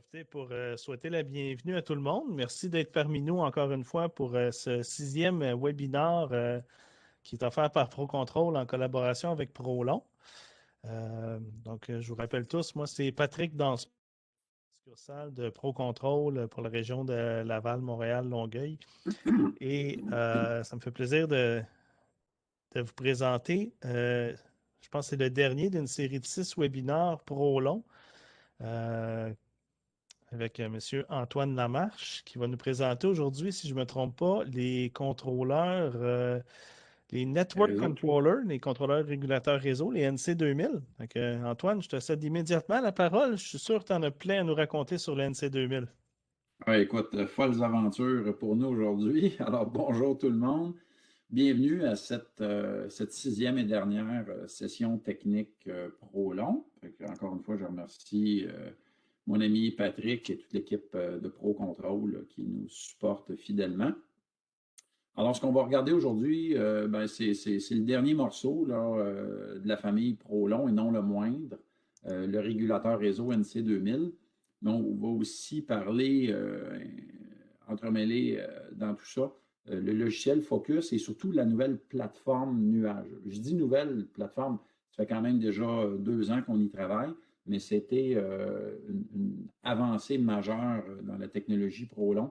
Profiter pour souhaiter la bienvenue à tout le monde. Merci d'être parmi nous encore une fois pour ce sixième webinaire qui est offert par ProControl en collaboration avec Prolon. Je vous rappelle tous, moi c'est Patrick dans succursale de ProControl pour la région de Laval, Montréal, Longueuil. Et ça me fait plaisir de vous présenter. Je pense que c'est le dernier d'une série de 6 webinaires Prolon. Avec M. Antoine Lamarche, qui va nous présenter aujourd'hui, si je ne me trompe pas, les contrôleurs, les Network Controllers, les contrôleurs régulateurs réseau, les NC2000. Donc, Antoine, je te cède immédiatement la parole. Je suis sûr que tu en as plein à nous raconter sur le NC2000. Ouais, écoute, folles aventures pour nous aujourd'hui. Alors, bonjour tout le monde. Bienvenue à cette sixième et dernière session technique Prolon. Encore une fois, je remercie mon ami Patrick et toute l'équipe de ProControl qui nous supporte fidèlement. Alors, ce qu'on va regarder aujourd'hui, c'est le dernier morceau là, de la famille Prolon et non le moindre, le régulateur réseau NC2000. Donc, on va aussi parler, entremêler dans tout ça, le logiciel Focus et surtout la nouvelle plateforme nuage. Je dis nouvelle plateforme, ça fait quand même déjà 2 ans qu'on y travaille, mais c'était une avancée majeure dans la technologie Prolon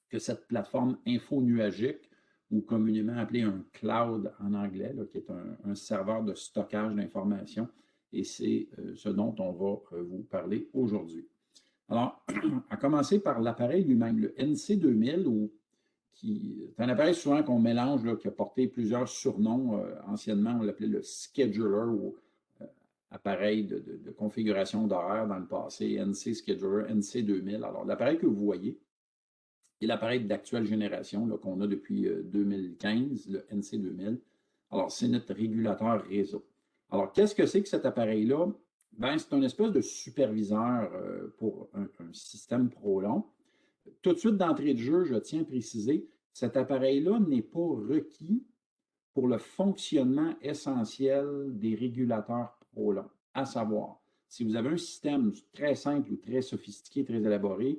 que cette plateforme info-nuagique, ou communément appelée un cloud en anglais, là, qui est un serveur de stockage d'informations, et c'est ce dont on va vous parler aujourd'hui. Alors, à commencer par l'appareil lui-même, le NC2000, qui est un appareil souvent qu'on mélange, là, qui a porté plusieurs surnoms. Anciennement, on l'appelait le scheduler ou appareil de configuration d'horaire dans le passé, NC Scheduler, NC2000. Alors, l'appareil que vous voyez est l'appareil d'actuelle génération qu'on a depuis 2015, le NC2000. Alors, c'est notre régulateur réseau. Alors, qu'est-ce que c'est que cet appareil-là? Ben, c'est une espèce de superviseur pour un système Prolon. Tout de suite d'entrée de jeu, je tiens à préciser, cet appareil-là n'est pas requis pour le fonctionnement essentiel des régulateurs Prolon. À savoir, si vous avez un système très simple ou très sophistiqué, très élaboré,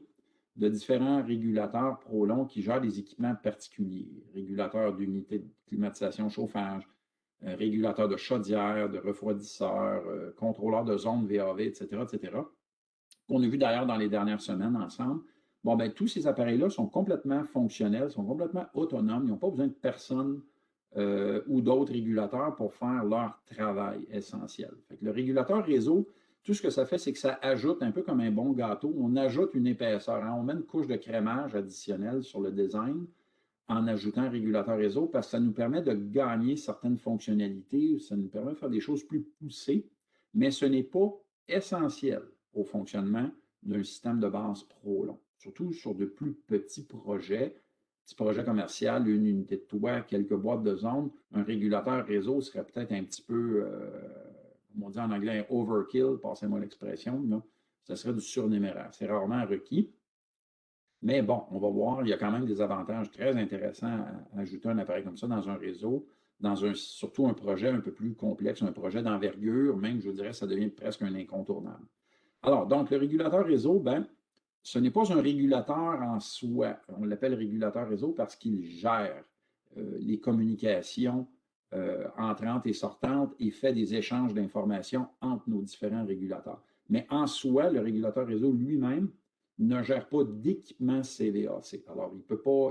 de différents régulateurs Prolon qui gèrent des équipements particuliers, régulateurs d'unité de climatisation, chauffage, régulateurs de chaudière, de refroidisseurs, contrôleurs de zone VAV, etc., etc., qu'on a vu d'ailleurs dans les dernières semaines ensemble. Bon, ben, tous ces appareils-là sont complètement fonctionnels, sont complètement autonomes, ils n'ont pas besoin de personne ou d'autres régulateurs pour faire leur travail essentiel. Fait que le régulateur réseau, tout ce que ça fait, c'est que ça ajoute, un peu comme un bon gâteau, on ajoute une épaisseur. Hein? On met une couche de crémage additionnelle sur le design en ajoutant un régulateur réseau parce que ça nous permet de gagner certaines fonctionnalités, ça nous permet de faire des choses plus poussées, mais ce n'est pas essentiel au fonctionnement d'un système de base Prolon, surtout sur de plus petits projets commerciaux, une unité de toit, quelques boîtes de zone. Un régulateur réseau serait peut-être un petit peu, comme on dit en anglais, un overkill, passez-moi l'expression, là. Ça serait du surnuméraire. C'est rarement requis. Mais bon, on va voir, il y a quand même des avantages très intéressants à ajouter un appareil comme ça dans un réseau, surtout un projet un peu plus complexe, un projet d'envergure, même, je dirais, ça devient presque un incontournable. Alors, donc, le régulateur réseau, ben, ce n'est pas un régulateur en soi. On l'appelle régulateur réseau parce qu'il gère les communications entrantes et sortantes et fait des échanges d'informations entre nos différents régulateurs. Mais en soi, le régulateur réseau lui-même ne gère pas d'équipement CVAC. Alors,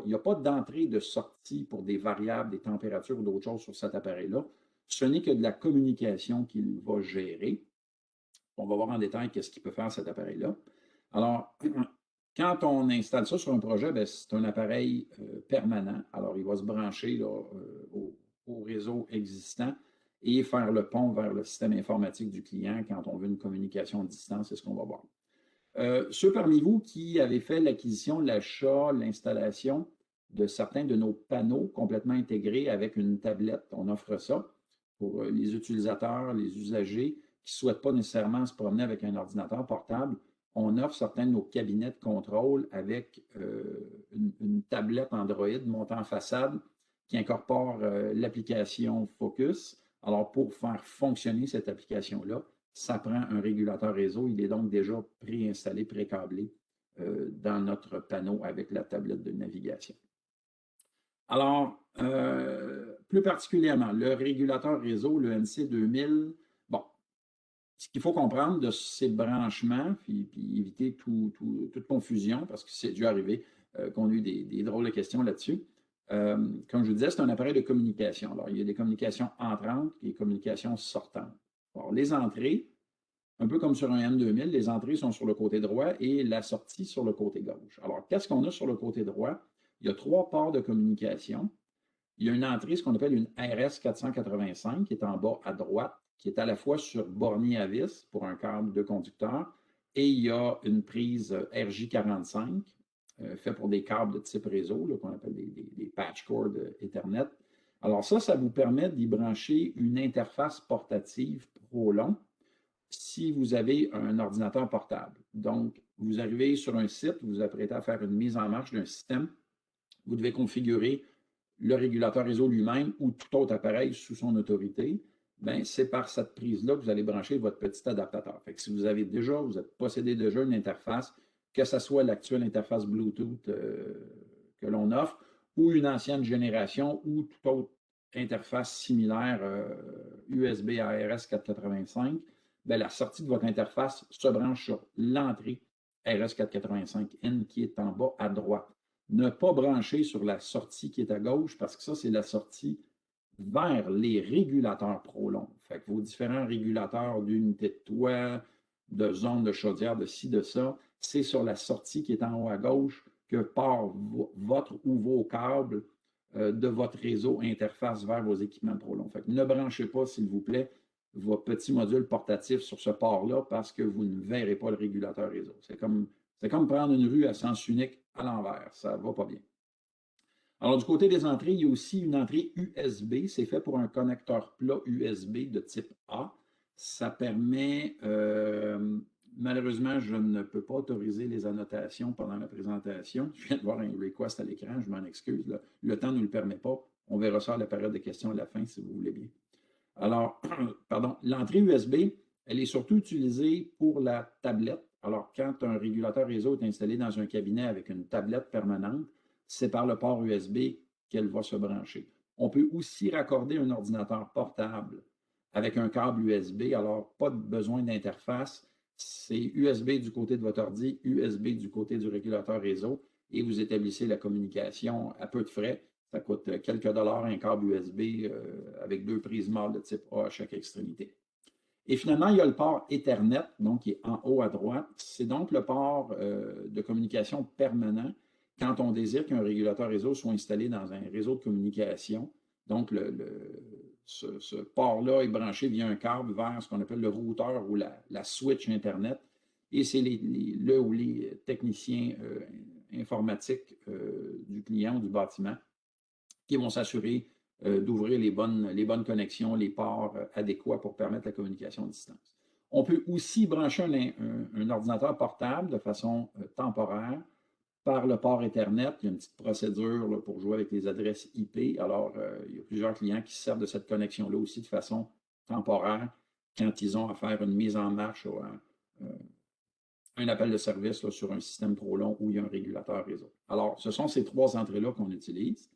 il n'y a pas d'entrée et de sortie pour des variables, des températures ou d'autres choses sur cet appareil-là. Ce n'est que de la communication qu'il va gérer. On va voir en détail qu'est-ce qu'il peut faire cet appareil-là. Alors, quand on installe ça sur un projet, c'est un appareil permanent. Alors, il va se brancher là, au réseau existant et faire le pont vers le système informatique du client quand on veut une communication à distance, c'est ce qu'on va voir. Ceux parmi vous qui avaient fait l'acquisition, l'achat, l'installation de certains de nos panneaux complètement intégrés avec une tablette, on offre ça pour les utilisateurs, les usagers qui ne souhaitent pas nécessairement se promener avec un ordinateur portable. On offre certains de nos cabinets de contrôle avec une tablette Android montée en façade qui incorpore l'application Focus. Alors, pour faire fonctionner cette application-là, ça prend un régulateur réseau. Il est donc déjà préinstallé, précâblé dans notre panneau avec la tablette de navigation. Alors, plus particulièrement, le régulateur réseau, le NC2000, bon, ce qu'il faut comprendre de ces branchements, puis éviter toute confusion, parce que c'est dû arriver qu'on ait eu des drôles de questions là-dessus. Comme je vous disais, c'est un appareil de communication. Alors, il y a des communications entrantes et des communications sortantes. Alors, les entrées, un peu comme sur un N2000, les entrées sont sur le côté droit et la sortie sur le côté gauche. Alors, qu'est-ce qu'on a sur le côté droit? Il y a 3 ports de communication. Il y a une entrée, ce qu'on appelle une RS485, qui est en bas à droite, qui est à la fois sur bornier à vis pour un câble de conducteur, et il y a une prise RJ45, fait pour des câbles de type réseau, qu'on appelle des patch cords Ethernet. Alors ça vous permet d'y brancher une interface portative ProLong si vous avez un ordinateur portable. Donc, vous arrivez sur un site, vous vous apprêtez à faire une mise en marche d'un système, vous devez configurer le régulateur réseau lui-même ou tout autre appareil sous son autorité. Bien, c'est par cette prise-là que vous allez brancher votre petit adaptateur. Fait que si vous possédez déjà une interface, que ce soit l'actuelle interface Bluetooth que l'on offre, ou une ancienne génération, ou toute autre interface similaire USB ARS 485, bien, la sortie de votre interface se branche sur l'entrée RS 485N qui est en bas à droite. Ne pas brancher sur la sortie qui est à gauche parce que ça, c'est la sortie vers les régulateurs ProLong. Fait que vos différents régulateurs d'unité de toit, de zone de chaudière, de ci, de ça, c'est sur la sortie qui est en haut à gauche que part votre ou vos câbles de votre réseau interface vers vos équipements ProLong. Fait que ne branchez pas, s'il vous plaît, vos petits modules portatifs sur ce port-là parce que vous ne verrez pas le régulateur réseau. C'est comme prendre une rue à sens unique à l'envers. Ça ne va pas bien. Alors, du côté des entrées, il y a aussi une entrée USB. C'est fait pour un connecteur plat USB de type A. Ça permet, malheureusement, je ne peux pas autoriser les annotations pendant la présentation. Je viens de voir un request à l'écran, je m'en excuse. Le temps ne nous le permet pas. On verra ça à la période de questions à la fin, si vous voulez bien. Alors, pardon, l'entrée USB, elle est surtout utilisée pour la tablette. Alors, quand un régulateur réseau est installé dans un cabinet avec une tablette permanente, c'est par le port USB qu'elle va se brancher. On peut aussi raccorder un ordinateur portable avec un câble USB. Alors, pas de besoin d'interface. C'est USB du côté de votre ordi, USB du côté du régulateur réseau et vous établissez la communication à peu de frais. Ça coûte quelques dollars un câble USB avec 2 prises mâles de type A à chaque extrémité. Et finalement, il y a le port Ethernet, donc qui est en haut à droite. C'est donc le port de communication permanent quand on désire qu'un régulateur réseau soit installé dans un réseau de communication. Donc, ce port-là est branché via un câble vers ce qu'on appelle le routeur ou la switch Internet. Et c'est les techniciens informatiques du client ou du bâtiment qui vont s'assurer d'ouvrir les bonnes connexions, les ports adéquats pour permettre la communication à distance. On peut aussi brancher un ordinateur portable de façon temporaire par le port Ethernet. Il y a une petite procédure là, pour jouer avec les adresses IP. Alors, il y a plusieurs clients qui se servent de cette connexion-là aussi de façon temporaire quand ils ont à faire une mise en marche ou un appel de service là, sur un système ProLong où il y a un régulateur réseau. Alors, ce sont ces 3 entrées-là qu'on utilise.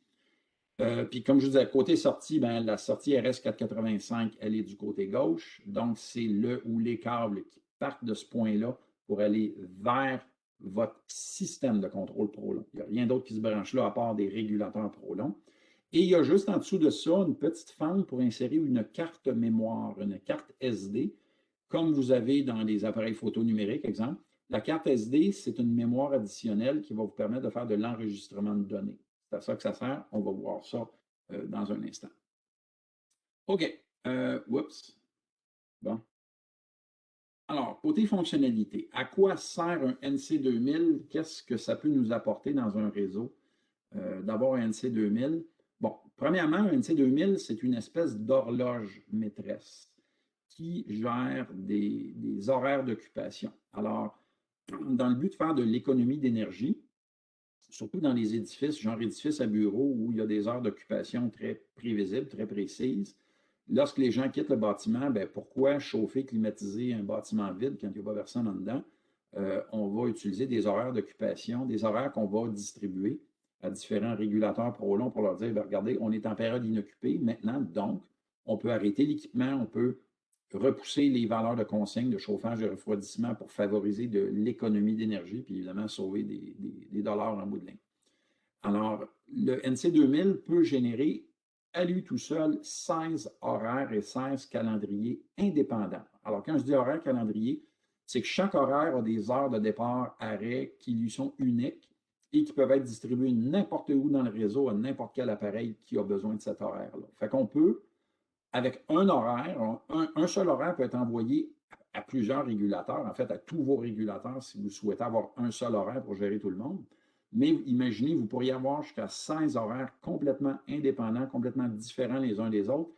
Puis comme je vous disais, côté sortie, ben, la sortie RS485, elle est du côté gauche. Donc, c'est le ou les câbles qui partent de ce point-là pour aller vers votre système de contrôle ProLong. Il n'y a rien d'autre qui se branche là à part des régulateurs ProLong. Et il y a juste en dessous de ça une petite fente pour insérer une carte mémoire, une carte SD, comme vous avez dans les appareils photo numériques, exemple. La carte SD, c'est une mémoire additionnelle qui va vous permettre de faire de l'enregistrement de données. C'est à ça que ça sert. On va voir ça dans un instant. OK. Oups. Bon. Alors, côté fonctionnalité, à quoi sert un NC2000? Qu'est-ce que ça peut nous apporter dans un réseau? D'abord, un NC2000. Bon, premièrement, un NC2000, c'est une espèce d'horloge maîtresse qui gère des horaires d'occupation. Alors, dans le but de faire de l'économie d'énergie, surtout dans les édifices, genre édifices à bureaux où il y a des heures d'occupation très prévisibles, très précises, lorsque les gens quittent le bâtiment, ben, pourquoi chauffer, climatiser un bâtiment vide quand il n'y a pas personne en dedans? On va utiliser des horaires d'occupation, des horaires qu'on va distribuer à différents régulateurs ProLon pour leur dire, ben, regardez, on est en période inoccupée maintenant, donc on peut arrêter l'équipement, on peut repousser les valeurs de consigne de chauffage et refroidissement pour favoriser de l'économie d'énergie, puis évidemment sauver des dollars en bout de ligne. Alors, le NC 2000 peut générer à lui tout seul 16 horaires et 16 calendriers indépendants. Alors, quand je dis horaire calendrier, c'est que chaque horaire a des heures de départ-arrêt qui lui sont uniques et qui peuvent être distribuées n'importe où dans le réseau à n'importe quel appareil qui a besoin de cet horaire-là. Fait qu'on peut, avec un horaire, un seul horaire peut être envoyé à plusieurs régulateurs, en fait à tous vos régulateurs si vous souhaitez avoir un seul horaire pour gérer tout le monde. Mais imaginez, vous pourriez avoir jusqu'à 16 horaires complètement indépendants, complètement différents les uns des autres.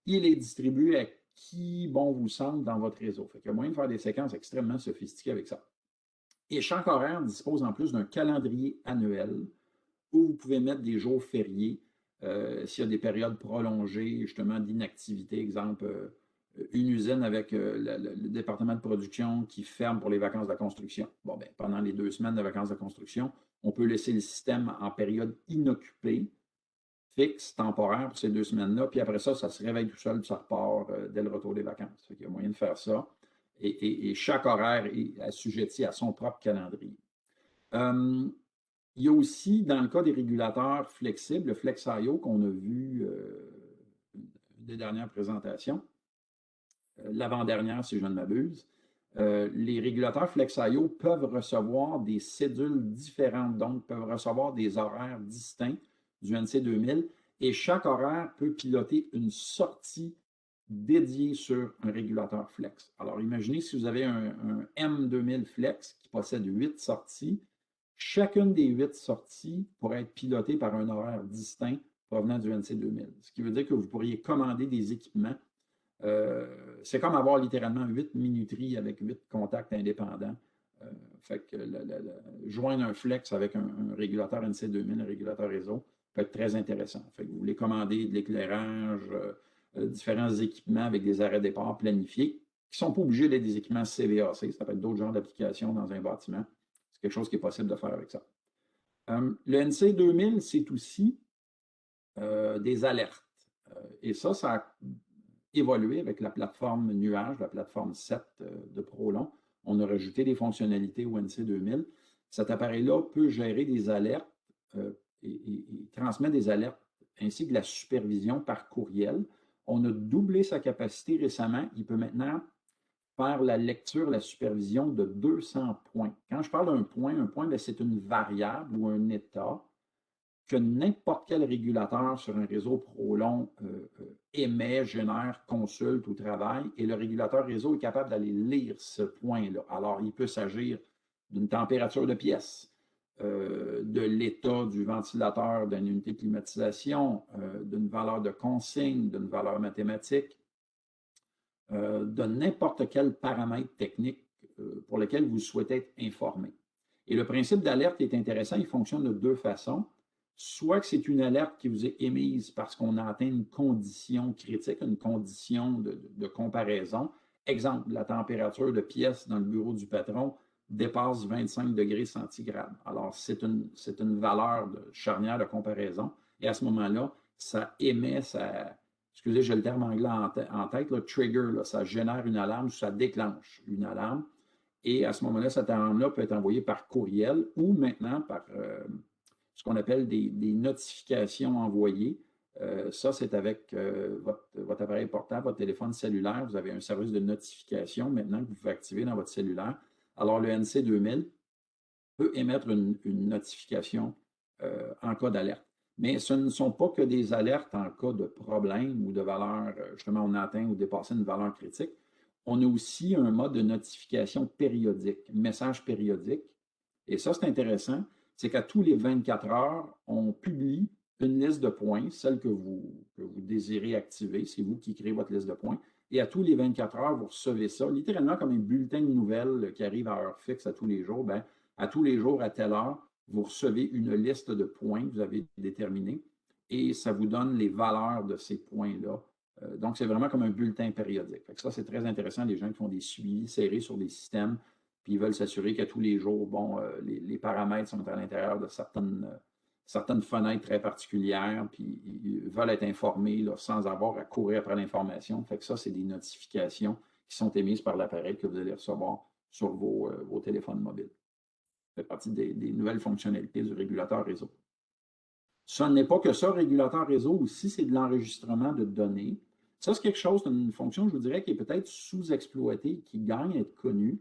Il est distribué à qui bon vous semble dans votre réseau. Fait qu'il y a moyen de faire des séquences extrêmement sophistiquées avec ça. Et chaque horaire dispose en plus d'un calendrier annuel où vous pouvez mettre des jours fériés s'il y a des périodes prolongées, justement, d'inactivité. Exemple, une usine avec le département de production qui ferme pour les vacances de la construction. Bon, ben, pendant les 2 semaines de vacances de construction, on peut laisser le système en période inoccupée, fixe, temporaire pour ces 2 semaines-là, puis après ça, ça se réveille tout seul, puis ça repart dès le retour des vacances. Il y a moyen de faire ça. Et chaque horaire est assujetti à son propre calendrier. Il y a aussi, dans le cas des régulateurs flexibles, le FlexIO qu'on a vu des dernières présentations, l'avant-dernière si je ne m'abuse, les régulateurs FlexIO peuvent recevoir des cédules différentes, donc peuvent recevoir des horaires distincts du NC 2000 et chaque horaire peut piloter une sortie dédiée sur un régulateur Flex. Alors imaginez si vous avez un M2000 Flex qui possède 8 sorties, chacune des 8 sorties pourrait être pilotée par un horaire distinct provenant du NC 2000. Ce qui veut dire que vous pourriez commander des équipements. C'est comme avoir littéralement 8 minuteries avec 8 contacts indépendants. Fait que joindre un flex avec un régulateur NC 2000, un régulateur réseau, peut être très intéressant. Fait que vous voulez commander de l'éclairage, différents équipements avec des arrêts départ planifiés, qui ne sont pas obligés d'être des équipements CVAC. Ça peut être d'autres genres d'applications dans un bâtiment. C'est quelque chose qui est possible de faire avec ça. Le NC 2000, c'est aussi des alertes. Et ça a évolué avec la plateforme Nuage, la plateforme 7 de Prolon. On a rajouté des fonctionnalités au NC 2000. Cet appareil-là peut gérer des alertes et transmet des alertes ainsi que de la supervision par courriel. On a doublé sa capacité récemment. Il peut maintenant faire la lecture, la supervision de 200 points. Quand je parle d'un point, c'est une variable ou un état que n'importe quel régulateur sur un réseau Prolon émet, génère, consulte ou travaille, et le régulateur réseau est capable d'aller lire ce point-là. Alors, il peut s'agir d'une température de pièce, de l'état du ventilateur d'une unité de climatisation, d'une valeur de consigne, d'une valeur mathématique, de n'importe quel paramètre technique pour lequel vous souhaitez être informé. Et le principe d'alerte est intéressant, il fonctionne de 2 façons. Soit que c'est une alerte qui vous est émise parce qu'on a atteint une condition critique, une condition de comparaison. Exemple, la température de pièce dans le bureau du patron dépasse 25 degrés centigrades. Alors, c'est une valeur de charnière de comparaison. Et à ce moment-là, ça émet, excusez, j'ai le terme anglais en tête, là, trigger, là, ça génère une alarme, ça déclenche une alarme. Et à ce moment-là, cette alarme-là peut être envoyée par courriel ou maintenant par ce qu'on appelle des notifications envoyées. Ça, c'est avec votre appareil portable, votre téléphone cellulaire. Vous avez un service de notification maintenant que vous pouvez activer dans votre cellulaire. Alors, le NC 2000 peut émettre une notification en cas d'alerte. Mais ce ne sont pas que des alertes en cas de problème ou de valeur, justement, on a atteint ou dépassé une valeur critique. On a aussi un mode de notification périodique, message périodique. Et ça, c'est intéressant. C'est qu'à tous les 24 heures, on publie une liste de points, celle que vous désirez activer. C'est vous qui créez votre liste de points. Et à tous les 24 heures, vous recevez ça, littéralement comme un bulletin de nouvelles qui arrive à heure fixe à tous les jours. Bien, à tous les jours, à telle heure, vous recevez une liste de points que vous avez déterminés et ça vous donne les valeurs de ces points-là Donc, c'est vraiment comme un bulletin périodique. Fait que ça, c'est très intéressant, les gens qui font des suivis serrés sur des systèmes, puis ils veulent s'assurer qu'à tous les jours, bon, les paramètres sont à l'intérieur de certaines fenêtres très particulières, puis ils veulent être informés là, sans avoir à courir après l'information. Fait que ça, c'est des notifications qui sont émises par l'appareil que vous allez recevoir sur vos téléphones mobiles. Ça fait partie des nouvelles fonctionnalités du régulateur réseau. Ce n'est pas que ça, régulateur réseau aussi, c'est de l'enregistrement de données. Ça, c'est quelque chose, une fonction, je vous dirais, qui est peut-être sous-exploitée, qui gagne à être connue.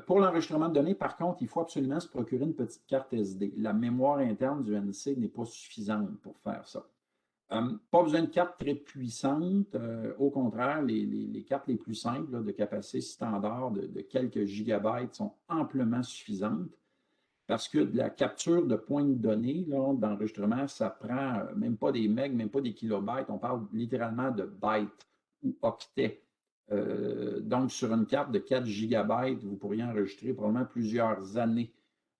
Pour l'enregistrement de données, par contre, il faut absolument se procurer une petite carte SD. La mémoire interne du NC n'est pas suffisante pour faire ça. Pas besoin de carte très puissante. Au contraire, les cartes les plus simples là, de capacité standard de quelques gigabytes sont amplement suffisantes parce que de la capture de points de données d'enregistrement, ça prend même pas des megs, même pas des kilobytes. On parle littéralement de bytes ou octets. Donc, sur une carte de 4 gigabytes, vous pourriez enregistrer probablement plusieurs années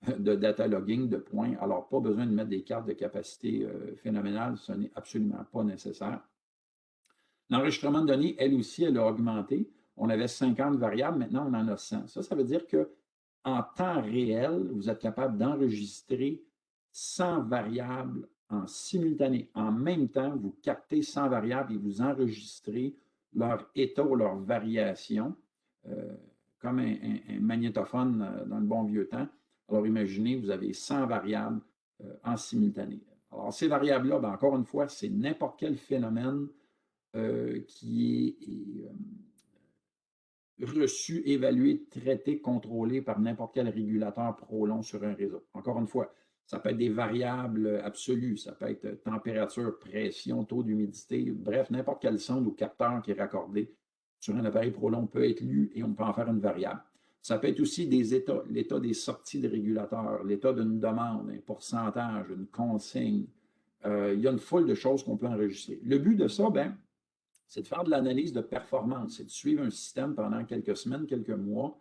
de data logging de points. Alors, pas besoin de mettre des cartes de capacité phénoménale, ce n'est absolument pas nécessaire. L'enregistrement de données, elle aussi, elle a augmenté. On avait 50 variables, maintenant on en a 100. Ça veut dire qu'en temps réel, vous êtes capable d'enregistrer 100 variables en simultané. En même temps, vous captez 100 variables et vous enregistrez leur état ou leur variation, comme un magnétophone dans le bon vieux temps. Alors imaginez, vous avez 100 variables en simultané. Alors ces variables-là, encore une fois, c'est n'importe quel phénomène qui est reçu, évalué, traité, contrôlé par n'importe quel régulateur prolong sur un réseau. Encore une fois, ça peut être des variables absolues, ça peut être température, pression, taux d'humidité, bref, n'importe quelle sonde ou capteur qui est raccordé sur un appareil prolong peut être lu et on peut en faire une variable. Ça peut être aussi des états, l'état des sorties de régulateurs, l'état d'une demande, un pourcentage, une consigne. Il y a une foule de choses qu'on peut enregistrer. Le but de ça, c'est de faire de l'analyse de performance, c'est de suivre un système pendant quelques semaines, quelques mois.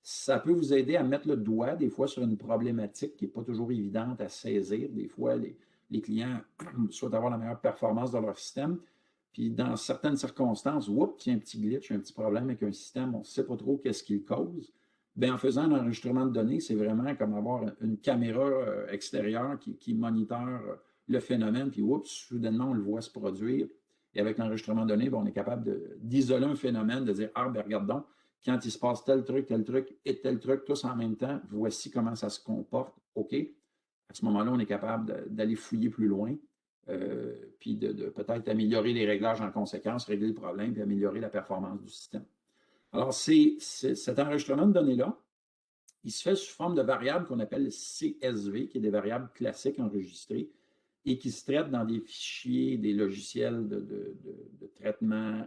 Ça peut vous aider à mettre le doigt, des fois, sur une problématique qui n'est pas toujours évidente à saisir. Des fois, les clients souhaitent avoir la meilleure performance de leur système. Puis, dans certaines circonstances, oups, il y a un petit glitch, un petit problème avec un système, on ne sait pas trop qu'est-ce qui le cause. Bien, en faisant un enregistrement de données, c'est vraiment comme avoir une caméra extérieure qui monitore le phénomène, puis oups, soudainement, on le voit se produire. Et avec l'enregistrement de données, on est capable d'isoler un phénomène, de dire, ah, regarde donc, quand il se passe tel truc et tel truc, tous en même temps, voici comment ça se comporte. OK. À ce moment-là, on est capable d'aller fouiller plus loin, puis de peut-être améliorer les réglages en conséquence, régler le problème, puis améliorer la performance du système. Alors, cet enregistrement de données-là, il se fait sous forme de variables qu'on appelle CSV, qui est des variables classiques enregistrées, et qui se traitent dans des fichiers, des logiciels de traitement,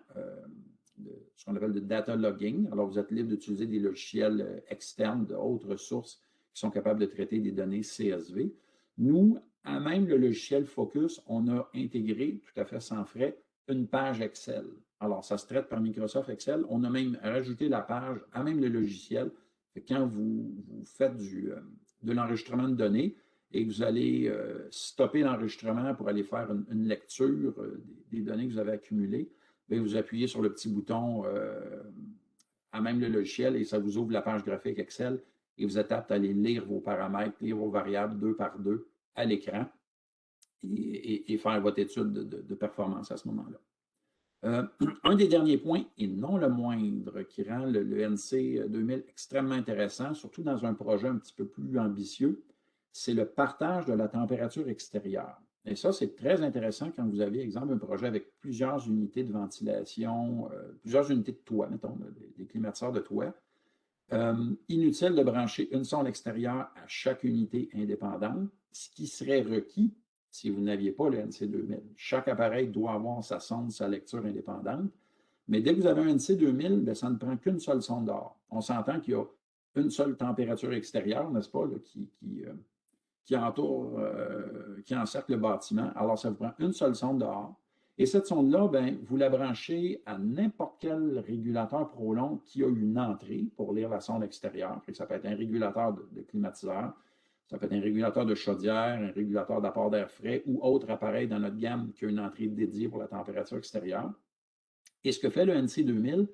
ce qu'on appelle de data logging. Alors, vous êtes libre d'utiliser des logiciels externes d'autres sources qui sont capables de traiter des données CSV. Nous, à même le logiciel Focus, on a intégré, tout à fait sans frais, une page Excel. Alors, ça se traite par Microsoft Excel. On a même rajouté la page à même le logiciel. Quand vous faites de l'enregistrement de données, et que vous allez stopper l'enregistrement pour aller faire une lecture des données que vous avez accumulées, bien, vous appuyez sur le petit bouton à même le logiciel et ça vous ouvre la page graphique Excel et vous êtes apte à aller lire vos paramètres, lire vos variables 2 par 2 à l'écran et faire votre étude de performance à ce moment-là. Un des derniers points, et non le moindre, qui rend le NC 2000 extrêmement intéressant, surtout dans un projet un petit peu plus ambitieux, c'est le partage de la température extérieure. Et ça, c'est très intéressant quand vous avez, exemple, un projet avec plusieurs unités de ventilation, plusieurs unités de toit, mettons, des climatiseurs de toit. Inutile de brancher une sonde extérieure à chaque unité indépendante, ce qui serait requis si vous n'aviez pas le NC2000. Chaque appareil doit avoir sa sonde, sa lecture indépendante. Mais dès que vous avez un NC2000, bien, ça ne prend qu'une seule sonde dehors. On s'entend qu'il y a une seule température extérieure, n'est-ce pas, là, qui encercle le bâtiment. Alors, ça vous prend une seule sonde dehors. Et cette sonde-là, ben, vous la branchez à n'importe quel régulateur prolong qui a une entrée pour lire la sonde extérieure. Ça peut être un régulateur de climatiseur, ça peut être un régulateur de chaudière, un régulateur d'apport d'air frais ou autre appareil dans notre gamme qui a une entrée dédiée pour la température extérieure. Et ce que fait le NC 2000,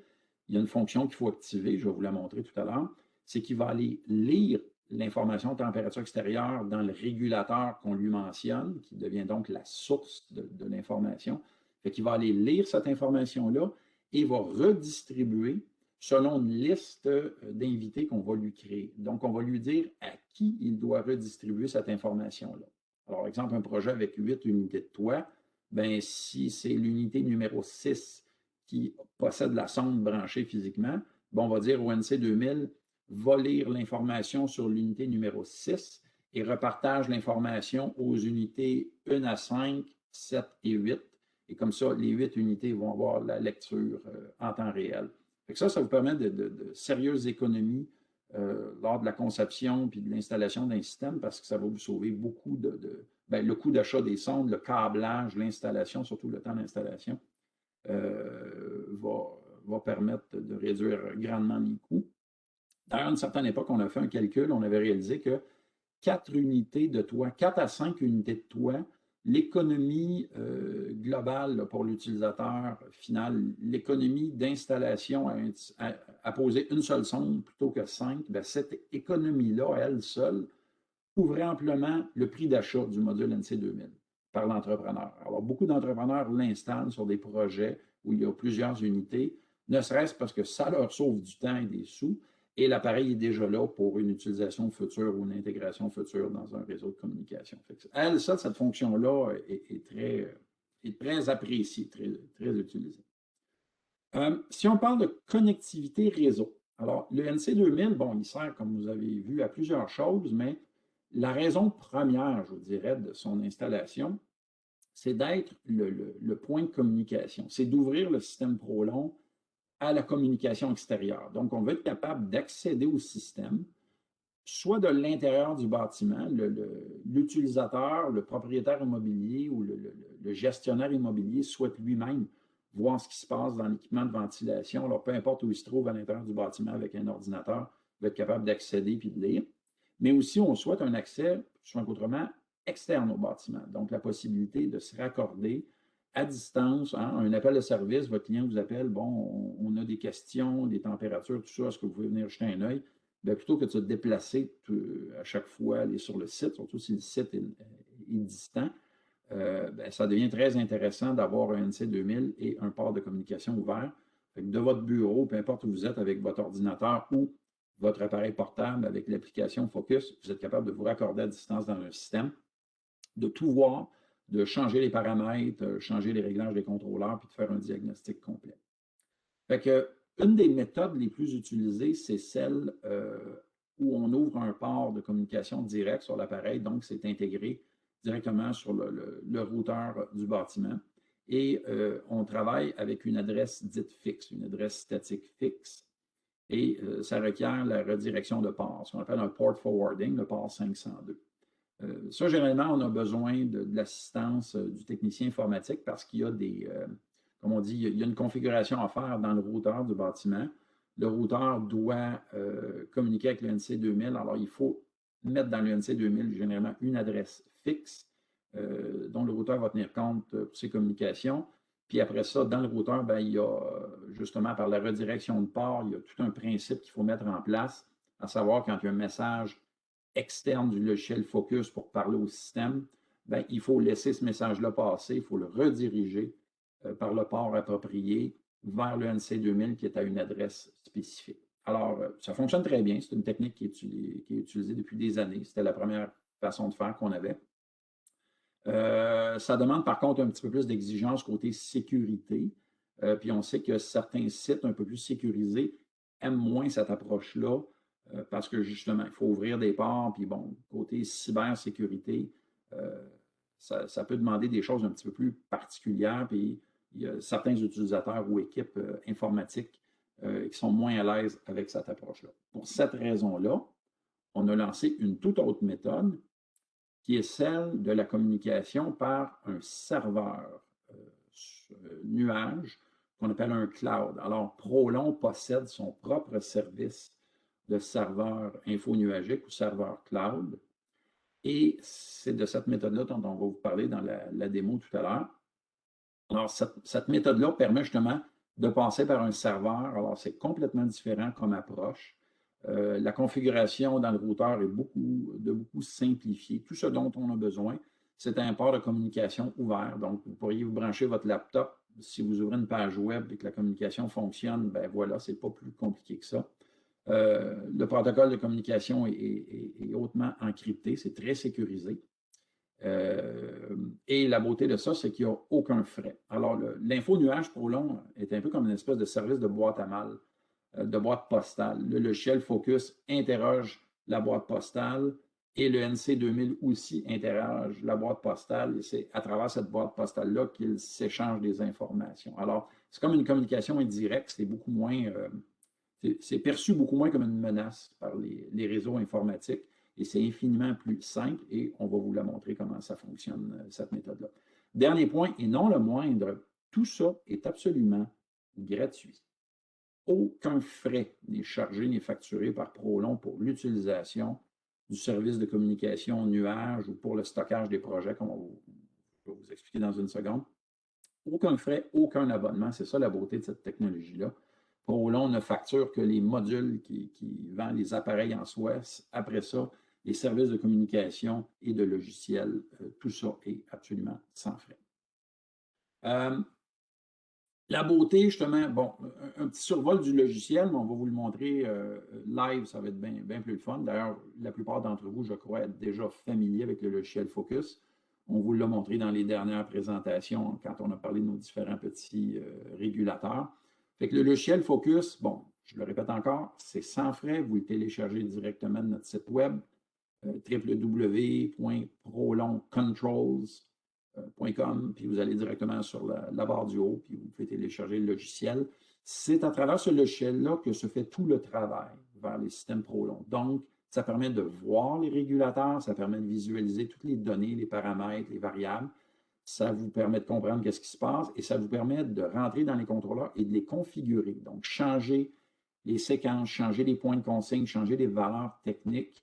il y a une fonction qu'il faut activer, je vais vous la montrer tout à l'heure, c'est qu'il va aller lire l'information de température extérieure dans le régulateur qu'on lui mentionne, qui devient donc la source de l'information. Fait qu'il va aller lire cette information-là et va redistribuer selon une liste d'invités qu'on va lui créer. Donc, on va lui dire à qui il doit redistribuer cette information-là. Alors, exemple, un projet avec 8 unités de toit, ben, si c'est l'unité numéro 6 qui possède la sonde branchée physiquement, bon, on va dire au NC 2000, va lire l'information sur l'unité numéro 6 et repartage l'information aux unités 1 à 5, 7 et 8. Et comme ça, les 8 unités vont avoir la lecture en temps réel. Fait que ça vous permet de sérieuses économies lors de la conception puis de l'installation d'un système parce que ça va vous sauver beaucoup le coût d'achat des sondes, le câblage, l'installation, surtout le temps d'installation, va permettre de réduire grandement les coûts. D'ailleurs, à une certaine époque, on a fait un calcul, on avait réalisé que 4 unités de toit, 4 à 5 unités de toit, l'économie globale là, pour l'utilisateur final, l'économie d'installation à poser une seule sonde plutôt que 5, ben, cette économie-là, elle seule, couvrait amplement le prix d'achat du module NC 2000 par l'entrepreneur. Alors, beaucoup d'entrepreneurs l'installent sur des projets où il y a plusieurs unités, ne serait-ce parce que ça leur sauve du temps et des sous, et l'appareil est déjà là pour une utilisation future ou une intégration future dans un réseau de communication. Cette fonction-là est très appréciée, très, très utilisée. Si on parle de connectivité réseau, alors le NC 2000, bon, il sert, comme vous avez vu, à plusieurs choses, mais la raison première, je vous dirais, de son installation, c'est d'être le point de communication. C'est d'ouvrir le système Prolon à la communication extérieure. Donc, on veut être capable d'accéder au système, soit de l'intérieur du bâtiment, l'utilisateur, le propriétaire immobilier ou le gestionnaire immobilier souhaite lui-même voir ce qui se passe dans l'équipement de ventilation. Alors, peu importe où il se trouve à l'intérieur du bâtiment avec un ordinateur, il va être capable d'accéder puis de lire. Mais aussi, on souhaite un accès, souvent qu'autrement, externe au bâtiment. Donc, la possibilité de se raccorder à distance, hein, un appel de service, votre client vous appelle, bon, on a des questions, des températures, tout ça, est-ce que vous pouvez venir jeter un œil? Bien, plutôt que de se déplacer à chaque fois, aller sur le site, surtout si le site est distant, ben, ça devient très intéressant d'avoir un NC 2000 et un port de communication ouvert. Fait que de votre bureau, peu importe où vous êtes avec votre ordinateur ou votre appareil portable avec l'application Focus, vous êtes capable de vous raccorder à distance dans un système, de tout voir, de changer les paramètres, changer les réglages des contrôleurs, puis de faire un diagnostic complet. Fait que, une des méthodes les plus utilisées, c'est celle où on ouvre un port de communication direct sur l'appareil, donc c'est intégré directement sur le routeur du bâtiment. Et on travaille avec une adresse dite fixe, une adresse statique fixe. Et ça requiert la redirection de port, ce qu'on appelle un port forwarding, le port 502. Ça, généralement, on a besoin de l'assistance du technicien informatique parce qu'il y a des, comme on dit, il y a une configuration à faire dans le routeur du bâtiment. Le routeur doit communiquer avec le NC 2000. Alors, il faut mettre dans le NC 2000 généralement une adresse fixe dont le routeur va tenir compte pour ses communications. Puis après ça, dans le routeur, ben, il y a justement par la redirection de port, il y a tout un principe qu'il faut mettre en place, à savoir quand il y a un message externe du logiciel Focus pour parler au système, ben, il faut laisser ce message-là passer, il faut le rediriger par le port approprié vers le NC 2000 qui est à une adresse spécifique. Alors, ça fonctionne très bien. C'est une technique qui est utilisée depuis des années. C'était la première façon de faire qu'on avait. Ça demande par contre un petit peu plus d'exigence côté sécurité. Puis on sait que certains sites un peu plus sécurisés aiment moins cette approche-là parce que justement, il faut ouvrir des ports. Puis bon, côté cybersécurité, ça peut demander des choses un petit peu plus particulières. Puis il y a certains utilisateurs ou équipes informatiques qui sont moins à l'aise avec cette approche-là. Pour cette raison-là, on a lancé une toute autre méthode qui est celle de la communication par un serveur nuage qu'on appelle un cloud. Alors, Prolon possède son propre service de serveur info-nuagique ou serveur cloud. Et c'est de cette méthode-là dont on va vous parler dans la démo tout à l'heure. Alors, cette méthode-là permet justement de passer par un serveur. Alors, c'est complètement différent comme approche. La configuration dans le routeur est beaucoup simplifiée. Tout ce dont on a besoin, c'est un port de communication ouvert. Donc, vous pourriez vous brancher votre laptop. Si vous ouvrez une page web et que la communication fonctionne, ben voilà, c'est pas plus compliqué que ça. Le protocole de communication est hautement encrypté, c'est très sécurisé. Et la beauté de ça, c'est qu'il n'y a aucun frais. Alors, l'info nuage Prolong est un peu comme une espèce de service de boîte à mal, de boîte postale. Le logiciel Focus interroge la boîte postale et le NC2000 aussi interroge la boîte postale et c'est à travers cette boîte postale-là qu'ils s'échangent des informations. Alors, c'est comme une communication indirecte, c'est beaucoup moins, c'est perçu beaucoup moins comme une menace par les réseaux informatiques et c'est infiniment plus simple et on va vous la montrer comment ça fonctionne, cette méthode-là. Dernier point, et non le moindre, tout ça est absolument gratuit. Aucun frais n'est chargé ni facturé par Prolong pour l'utilisation du service de communication nuage ou pour le stockage des projets, comme je vais vous expliquer dans une seconde. Aucun frais, aucun abonnement, c'est ça la beauté de cette technologie-là. Prolong ne facture que les modules qui vendent les appareils en soi. Après ça, les services de communication et de logiciels, tout ça est absolument sans frais. La beauté, justement, bon, un petit survol du logiciel, mais on va vous le montrer live, ça va être bien plus le fun. D'ailleurs, la plupart d'entre vous, je crois, êtes déjà familiers avec le logiciel Focus. On vous l'a montré dans les dernières présentations quand on a parlé de nos différents petits régulateurs. Fait que le logiciel Focus, bon, je le répète encore, c'est sans frais. Vous le téléchargez directement de notre site web, www.prolongcontrols.com, puis vous allez directement sur la barre du haut, puis vous pouvez télécharger le logiciel. C'est à travers ce logiciel-là que se fait tout le travail vers les systèmes Prolong. Donc, ça permet de voir les régulateurs, ça permet de visualiser toutes les données, les paramètres, les variables. Ça vous permet de comprendre qu'est-ce qui se passe et ça vous permet de rentrer dans les contrôleurs et de les configurer. Donc, changer les séquences, changer les points de consigne, changer les valeurs techniques,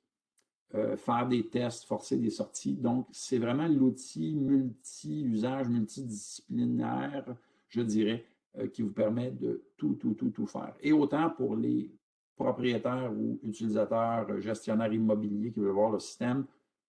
faire des tests, forcer des sorties. Donc, c'est vraiment l'outil multi-usage, multidisciplinaire, je dirais, qui vous permet de tout faire. Et autant pour les propriétaires ou utilisateurs, gestionnaires immobiliers qui veulent voir le système,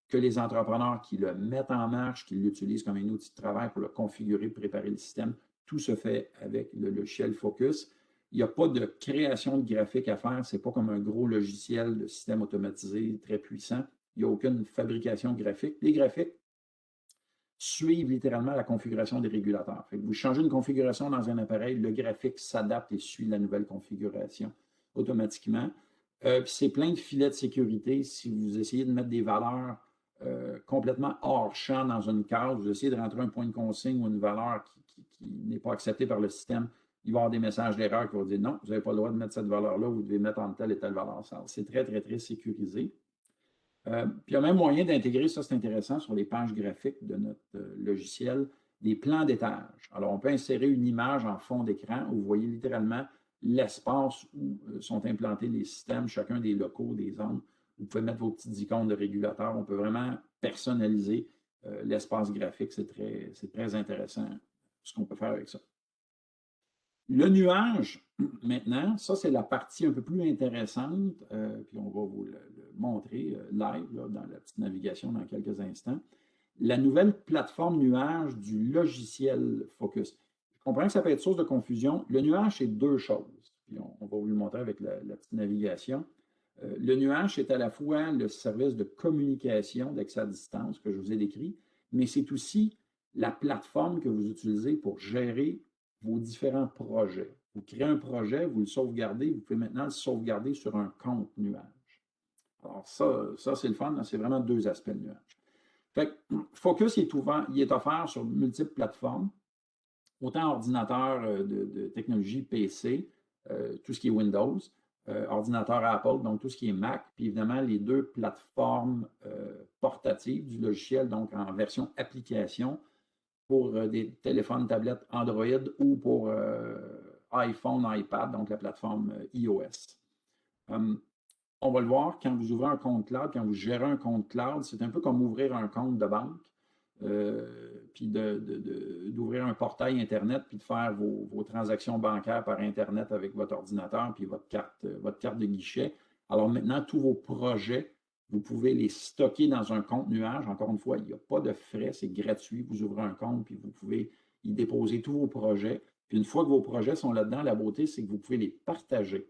que les entrepreneurs qui le mettent en marche, qui l'utilisent comme un outil de travail pour le configurer, préparer le système. Tout se fait avec le logiciel Focus. Il n'y a pas de création de graphique à faire. Ce n'est pas comme un gros logiciel de système automatisé très puissant. Il n'y a aucune fabrication graphique. Les graphiques suivent littéralement la configuration des régulateurs. Fait que vous changez une configuration dans un appareil, le graphique s'adapte et suit la nouvelle configuration automatiquement. C'est plein de filets de sécurité. Si vous essayez de mettre des valeurs complètement hors champ dans une case, vous essayez de rentrer un point de consigne ou une valeur qui n'est pas acceptée par le système, il va y avoir des messages d'erreur qui vont dire non, vous n'avez pas le droit de mettre cette valeur-là, vous devez mettre en telle et telle valeur. C'est très sécurisé. Puis il y a même moyen d'intégrer, ça c'est intéressant, sur les pages graphiques de notre logiciel, des plans d'étage. Alors, on peut insérer une image en fond d'écran où vous voyez littéralement l'espace où sont implantés les systèmes, chacun des locaux, des zones. Vous pouvez mettre vos petites icônes de régulateurs. On peut vraiment personnaliser l'espace graphique. C'est très intéressant ce qu'on peut faire avec ça. Le nuage, maintenant, ça c'est la partie un peu plus intéressante, puis on va vous le montrer live là, dans la petite navigation dans quelques instants. La nouvelle plateforme nuage du logiciel Focus. Je comprends que ça peut être source de confusion. Le nuage, c'est deux choses. Puis on va vous le montrer avec la petite navigation. Le nuage, c'est à la fois le service de communication d'accès à distance que je vous ai décrit, mais c'est aussi la plateforme que vous utilisez pour gérer vos différents projets. Vous créez un projet, vous le sauvegardez, vous pouvez maintenant le sauvegarder sur un compte nuage. Alors ça c'est le fun, c'est vraiment deux aspects de nuage. Fait que Focus il est offert sur multiples plateformes, autant ordinateur de technologie PC, tout ce qui est Windows, ordinateur Apple, donc tout ce qui est Mac, puis évidemment les deux plateformes portatives du logiciel, donc en version application, pour des téléphones, tablettes Android ou pour iPhone, iPad, donc la plateforme iOS. On va le voir, quand vous ouvrez un compte cloud, quand vous gérez un compte cloud, c'est un peu comme ouvrir un compte de banque. puis d'ouvrir un portail Internet, puis de faire vos transactions bancaires par Internet avec votre ordinateur, puis votre carte de guichet. Alors maintenant, tous vos projets, vous pouvez les stocker dans un compte nuage. Encore une fois, il n'y a pas de frais, c'est gratuit. Vous ouvrez un compte, puis vous pouvez y déposer tous vos projets. Puis une fois que vos projets sont là-dedans, la beauté, c'est que vous pouvez les partager.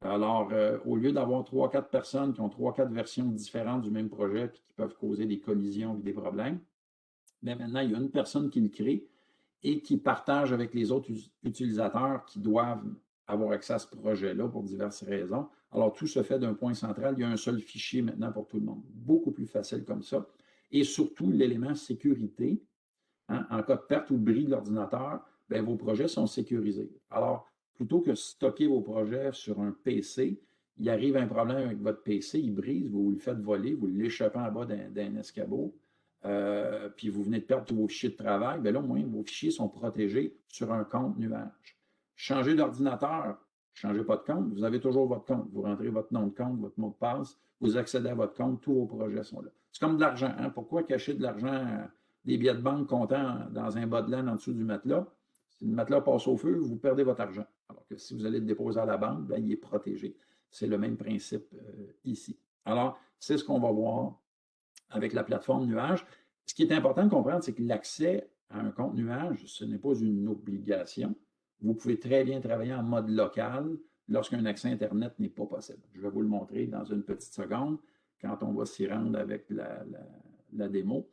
Alors, au lieu d'avoir 3-4 personnes qui ont 3-4 versions différentes du même projet, puis qui peuvent causer des collisions et des problèmes, bien maintenant, il y a une personne qui le crée et qui partage avec les autres utilisateurs qui doivent avoir accès à ce projet-là pour diverses raisons. Alors, tout se fait d'un point central. Il y a un seul fichier maintenant pour tout le monde. Beaucoup plus facile comme ça. Et surtout, l'élément sécurité, hein, en cas de perte ou de bris de l'ordinateur, bien, vos projets sont sécurisés. Alors, plutôt que stocker vos projets sur un PC, il arrive un problème avec votre PC, il brise, vous le faites voler, vous l'échappez en bas d'un escabeau, puis vous venez de perdre tous vos fichiers de travail, bien là, au moins, vos fichiers sont protégés sur un compte nuage. Changez d'ordinateur, ne changez pas de compte, vous avez toujours votre compte. Vous rentrez votre nom de compte, votre mot de passe, vous accédez à votre compte, tous vos projets sont là. C'est comme de l'argent. Hein? Pourquoi cacher de l'argent, des billets de banque comptant dans un bas de laine en dessous du matelas? Si le matelas passe au feu, vous perdez votre argent. Alors que si vous allez le déposer à la banque, bien, il est protégé. C'est le même principe ici. Alors, c'est ce qu'on va voir avec la plateforme nuage. Ce qui est important de comprendre, c'est que l'accès à un compte nuage, ce n'est pas une obligation. Vous pouvez très bien travailler en mode local lorsqu'un accès Internet n'est pas possible. Je vais vous le montrer dans une petite seconde quand on va s'y rendre avec la démo.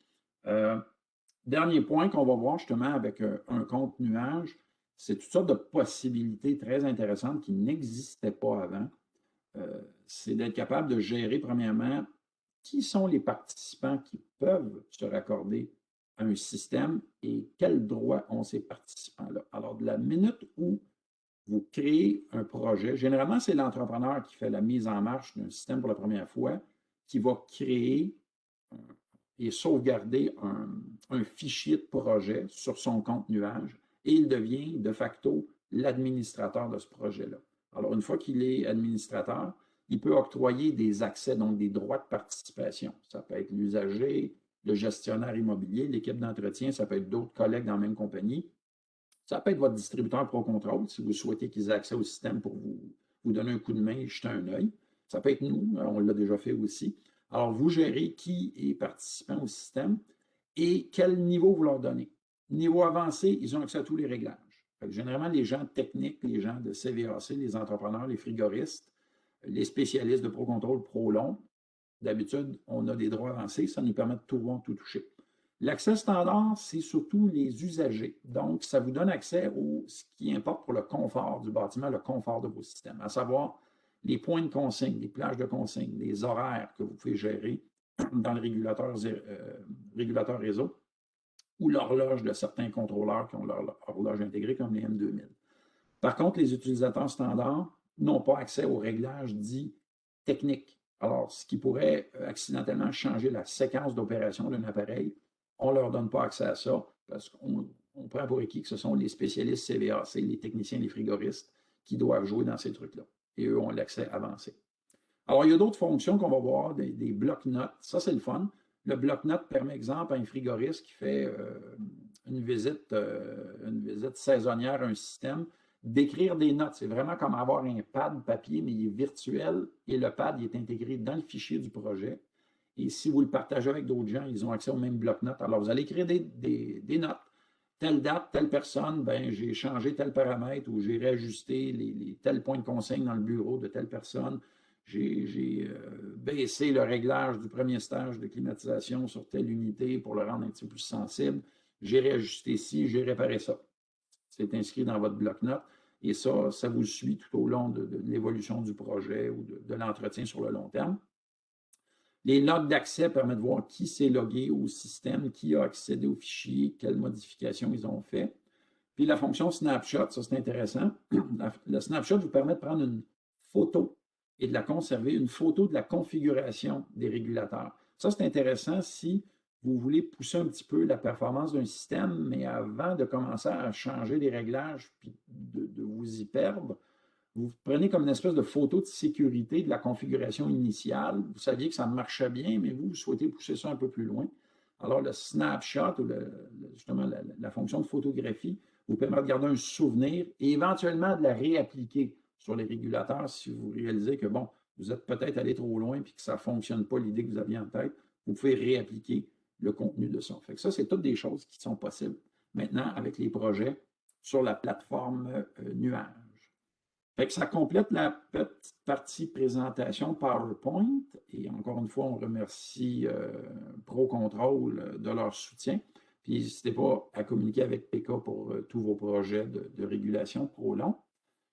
Dernier point qu'on va voir justement avec un compte nuage, c'est toutes sortes de possibilités très intéressantes qui n'existaient pas avant. C'est d'être capable de gérer, premièrement, qui sont les participants qui peuvent se raccorder à un système et quels droits ont ces participants-là. Alors, de la minute où vous créez un projet, généralement, c'est l'entrepreneur qui fait la mise en marche d'un système pour la première fois, qui va créer et sauvegarder un fichier de projet sur son compte nuage et il devient de facto l'administrateur de ce projet-là. Alors, une fois qu'il est administrateur, il peut octroyer des accès, donc des droits de participation. Ça peut être l'usager, le gestionnaire immobilier, l'équipe d'entretien, ça peut être d'autres collègues dans la même compagnie. Ça peut être votre distributeur ProControl, si vous souhaitez qu'ils aient accès au système pour vous donner un coup de main et jeter un œil. Ça peut être nous, on l'a déjà fait aussi. Alors, vous gérez qui est participant au système et quel niveau vous leur donnez. Niveau avancé, ils ont accès à tous les réglages. Généralement, les gens techniques, les gens de CVAC, les entrepreneurs, les frigoristes, les spécialistes de ProControl, ProLong, d'habitude, on a des droits avancés, ça nous permet de tout voir, tout toucher. L'accès standard, c'est surtout les usagers. Donc, ça vous donne accès à ce qui importe pour le confort du bâtiment, le confort de vos systèmes, à savoir les points de consigne, les plages de consigne, les horaires que vous pouvez gérer dans le régulateur réseau ou l'horloge de certains contrôleurs qui ont leur horloge intégrée comme les M2000. Par contre, les utilisateurs standards n'ont pas accès aux réglages dits techniques. Alors, ce qui pourrait accidentellement changer la séquence d'opération d'un appareil, on ne leur donne pas accès à ça parce qu'on prend pour acquis que ce sont les spécialistes CVAC, les techniciens, les frigoristes qui doivent jouer dans ces trucs-là. Et eux ont l'accès avancé. Alors, il y a d'autres fonctions qu'on va voir, des blocs-notes. Ça, c'est le fun. Le bloc-notes permet, exemple, à un frigoriste qui fait une visite saisonnière à un système, d'écrire des notes. C'est vraiment comme avoir un pad papier, mais il est virtuel et le pad il est intégré dans le fichier du projet. Et si vous le partagez avec d'autres gens, ils ont accès au même bloc-notes. Alors, vous allez écrire des notes. Telle date, telle personne, ben, j'ai changé tel paramètre ou j'ai réajusté tel point de consigne dans le bureau de telle personne. J'ai baissé le réglage du premier stage de climatisation sur telle unité pour le rendre un petit peu plus sensible. J'ai réajusté ci, j'ai réparé ça. C'est inscrit dans votre bloc-notes et ça vous suit tout au long de l'évolution du projet ou de l'entretien sur le long terme. Les logs d'accès permettent de voir qui s'est logué au système, qui a accédé au fichier, quelles modifications ils ont fait. Puis la fonction snapshot, ça c'est intéressant. Le snapshot vous permet de prendre une photo et de la conserver, une photo de la configuration des régulateurs. Ça c'est intéressant si vous voulez pousser un petit peu la performance d'un système, mais avant de commencer à changer les réglages puis de vous y perdre, vous prenez comme une espèce de photo de sécurité de la configuration initiale. Vous saviez que ça marchait bien, mais vous souhaitez pousser ça un peu plus loin. Alors, le snapshot, ou justement la fonction de photographie, vous permet de garder un souvenir et éventuellement de la réappliquer sur les régulateurs si vous réalisez que, bon, vous êtes peut-être allé trop loin et que ça ne fonctionne pas l'idée que vous aviez en tête. Vous pouvez réappliquer le contenu de ça. Fait que ça, c'est toutes des choses qui sont possibles maintenant avec les projets sur la plateforme nuage. Fait que ça complète la petite partie présentation PowerPoint. Et encore une fois, on remercie ProControl de leur soutien. Puis n'hésitez pas à communiquer avec PK pour tous vos projets de régulation ProLong.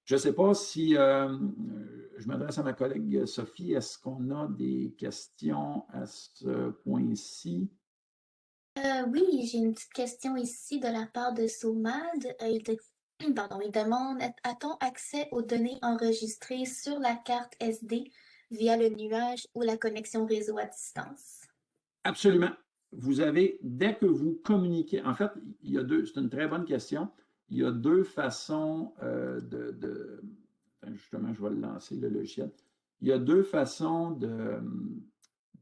Je ne sais pas si je m'adresse à ma collègue Sophie. Est-ce qu'on a des questions à ce point-ci? Oui, j'ai une petite question ici de la part de Soumad. Pardon, il demande, a-t-on accès aux données enregistrées sur la carte SD via le nuage ou la connexion réseau à distance? Absolument. Vous avez, dès que vous communiquez, en fait, il y a deux, c'est une très bonne question. Il y a deux façons justement, je vais le lancer, le logiciel. Il y a deux façons de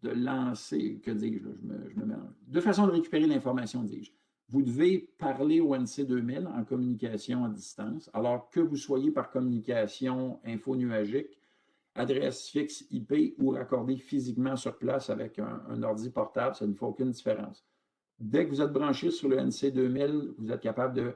lancer, que dis-je, je me mélange. Deux façons de récupérer l'information, dis-je. Vous devez parler au NC2000 en communication à distance, alors que vous soyez par communication infonuagique, adresse fixe IP ou raccordé physiquement sur place avec un ordi portable, ça ne fait aucune différence. Dès que vous êtes branché sur le NC2000, vous êtes capable de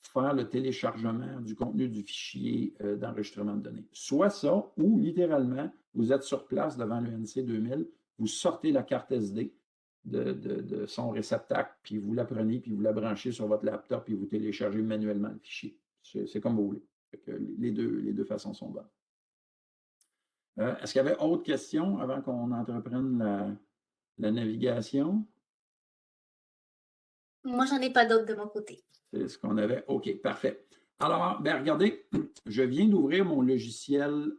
faire le téléchargement du contenu du fichier d'enregistrement de données. Soit ça, ou littéralement, vous êtes sur place devant le NC2000, vous sortez la carte SD de son réceptacle, puis vous la prenez, puis vous la branchez sur votre laptop, puis vous téléchargez manuellement le fichier. C'est comme vous voulez. Les deux façons sont bonnes. Est-ce qu'il y avait autre questions avant qu'on entreprenne la navigation? Moi, j'en ai pas d'autres de mon côté. C'est ce qu'on avait. OK, parfait. Alors, ben, regardez, je viens d'ouvrir mon logiciel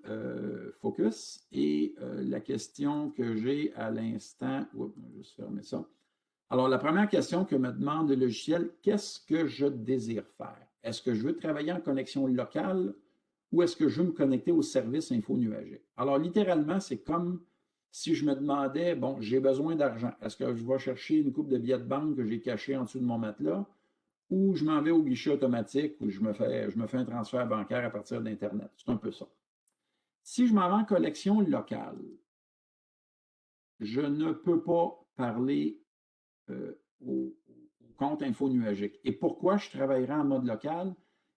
Focus et la question que j'ai à l'instant, je vais juste fermer ça. Alors, la première question que me demande le logiciel, qu'est-ce que je désire faire? Est-ce que je veux travailler en connexion locale ou est-ce que je veux me connecter au service infonuagique? Alors, littéralement, c'est comme si je me demandais, bon, j'ai besoin d'argent. Est-ce que je vais chercher une coupe de billets de banque que j'ai caché en dessous de mon matelas ou je m'en vais au guichet automatique où je me fais un transfert bancaire à partir d'Internet? C'est un peu ça. Si je m'en vais en connexion locale, je ne peux pas parler au compte infonuagique. Et pourquoi je travaillerai en mode local?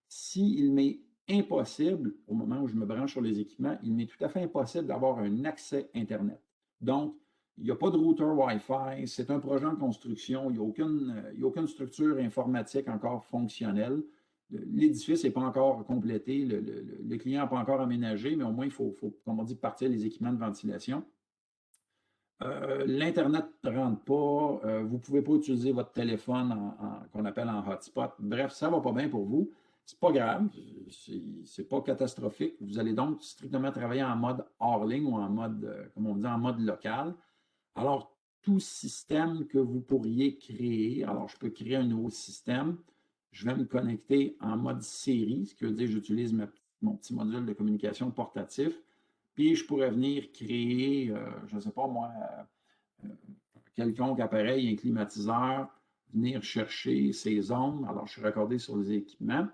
S'il m'est impossible, au moment où je me branche sur les équipements, il m'est tout à fait impossible d'avoir un accès Internet. Donc, il n'y a pas de routeur Wi-Fi, c'est un projet en construction, il n'y a aucune structure informatique encore fonctionnelle. L'édifice n'est pas encore complété, le client n'a pas encore aménagé, mais au moins il faut, comme on dit, partir les équipements de ventilation. L'Internet ne rentre pas, vous ne pouvez pas utiliser votre téléphone qu'on appelle en hotspot. Bref, ça ne va pas bien pour vous. Ce n'est pas grave, ce n'est pas catastrophique. Vous allez donc strictement travailler en mode hors ligne ou en mode, comme on dit, en mode local. Alors, tout système que vous pourriez créer, alors je peux créer un nouveau système, je vais me connecter en mode série, ce qui veut dire que j'utilise mon petit module de communication portatif. Puis je pourrais venir créer, je ne sais pas moi, quelconque appareil, un climatiseur, venir chercher ces ondes. Alors, je suis raccordé sur les équipements.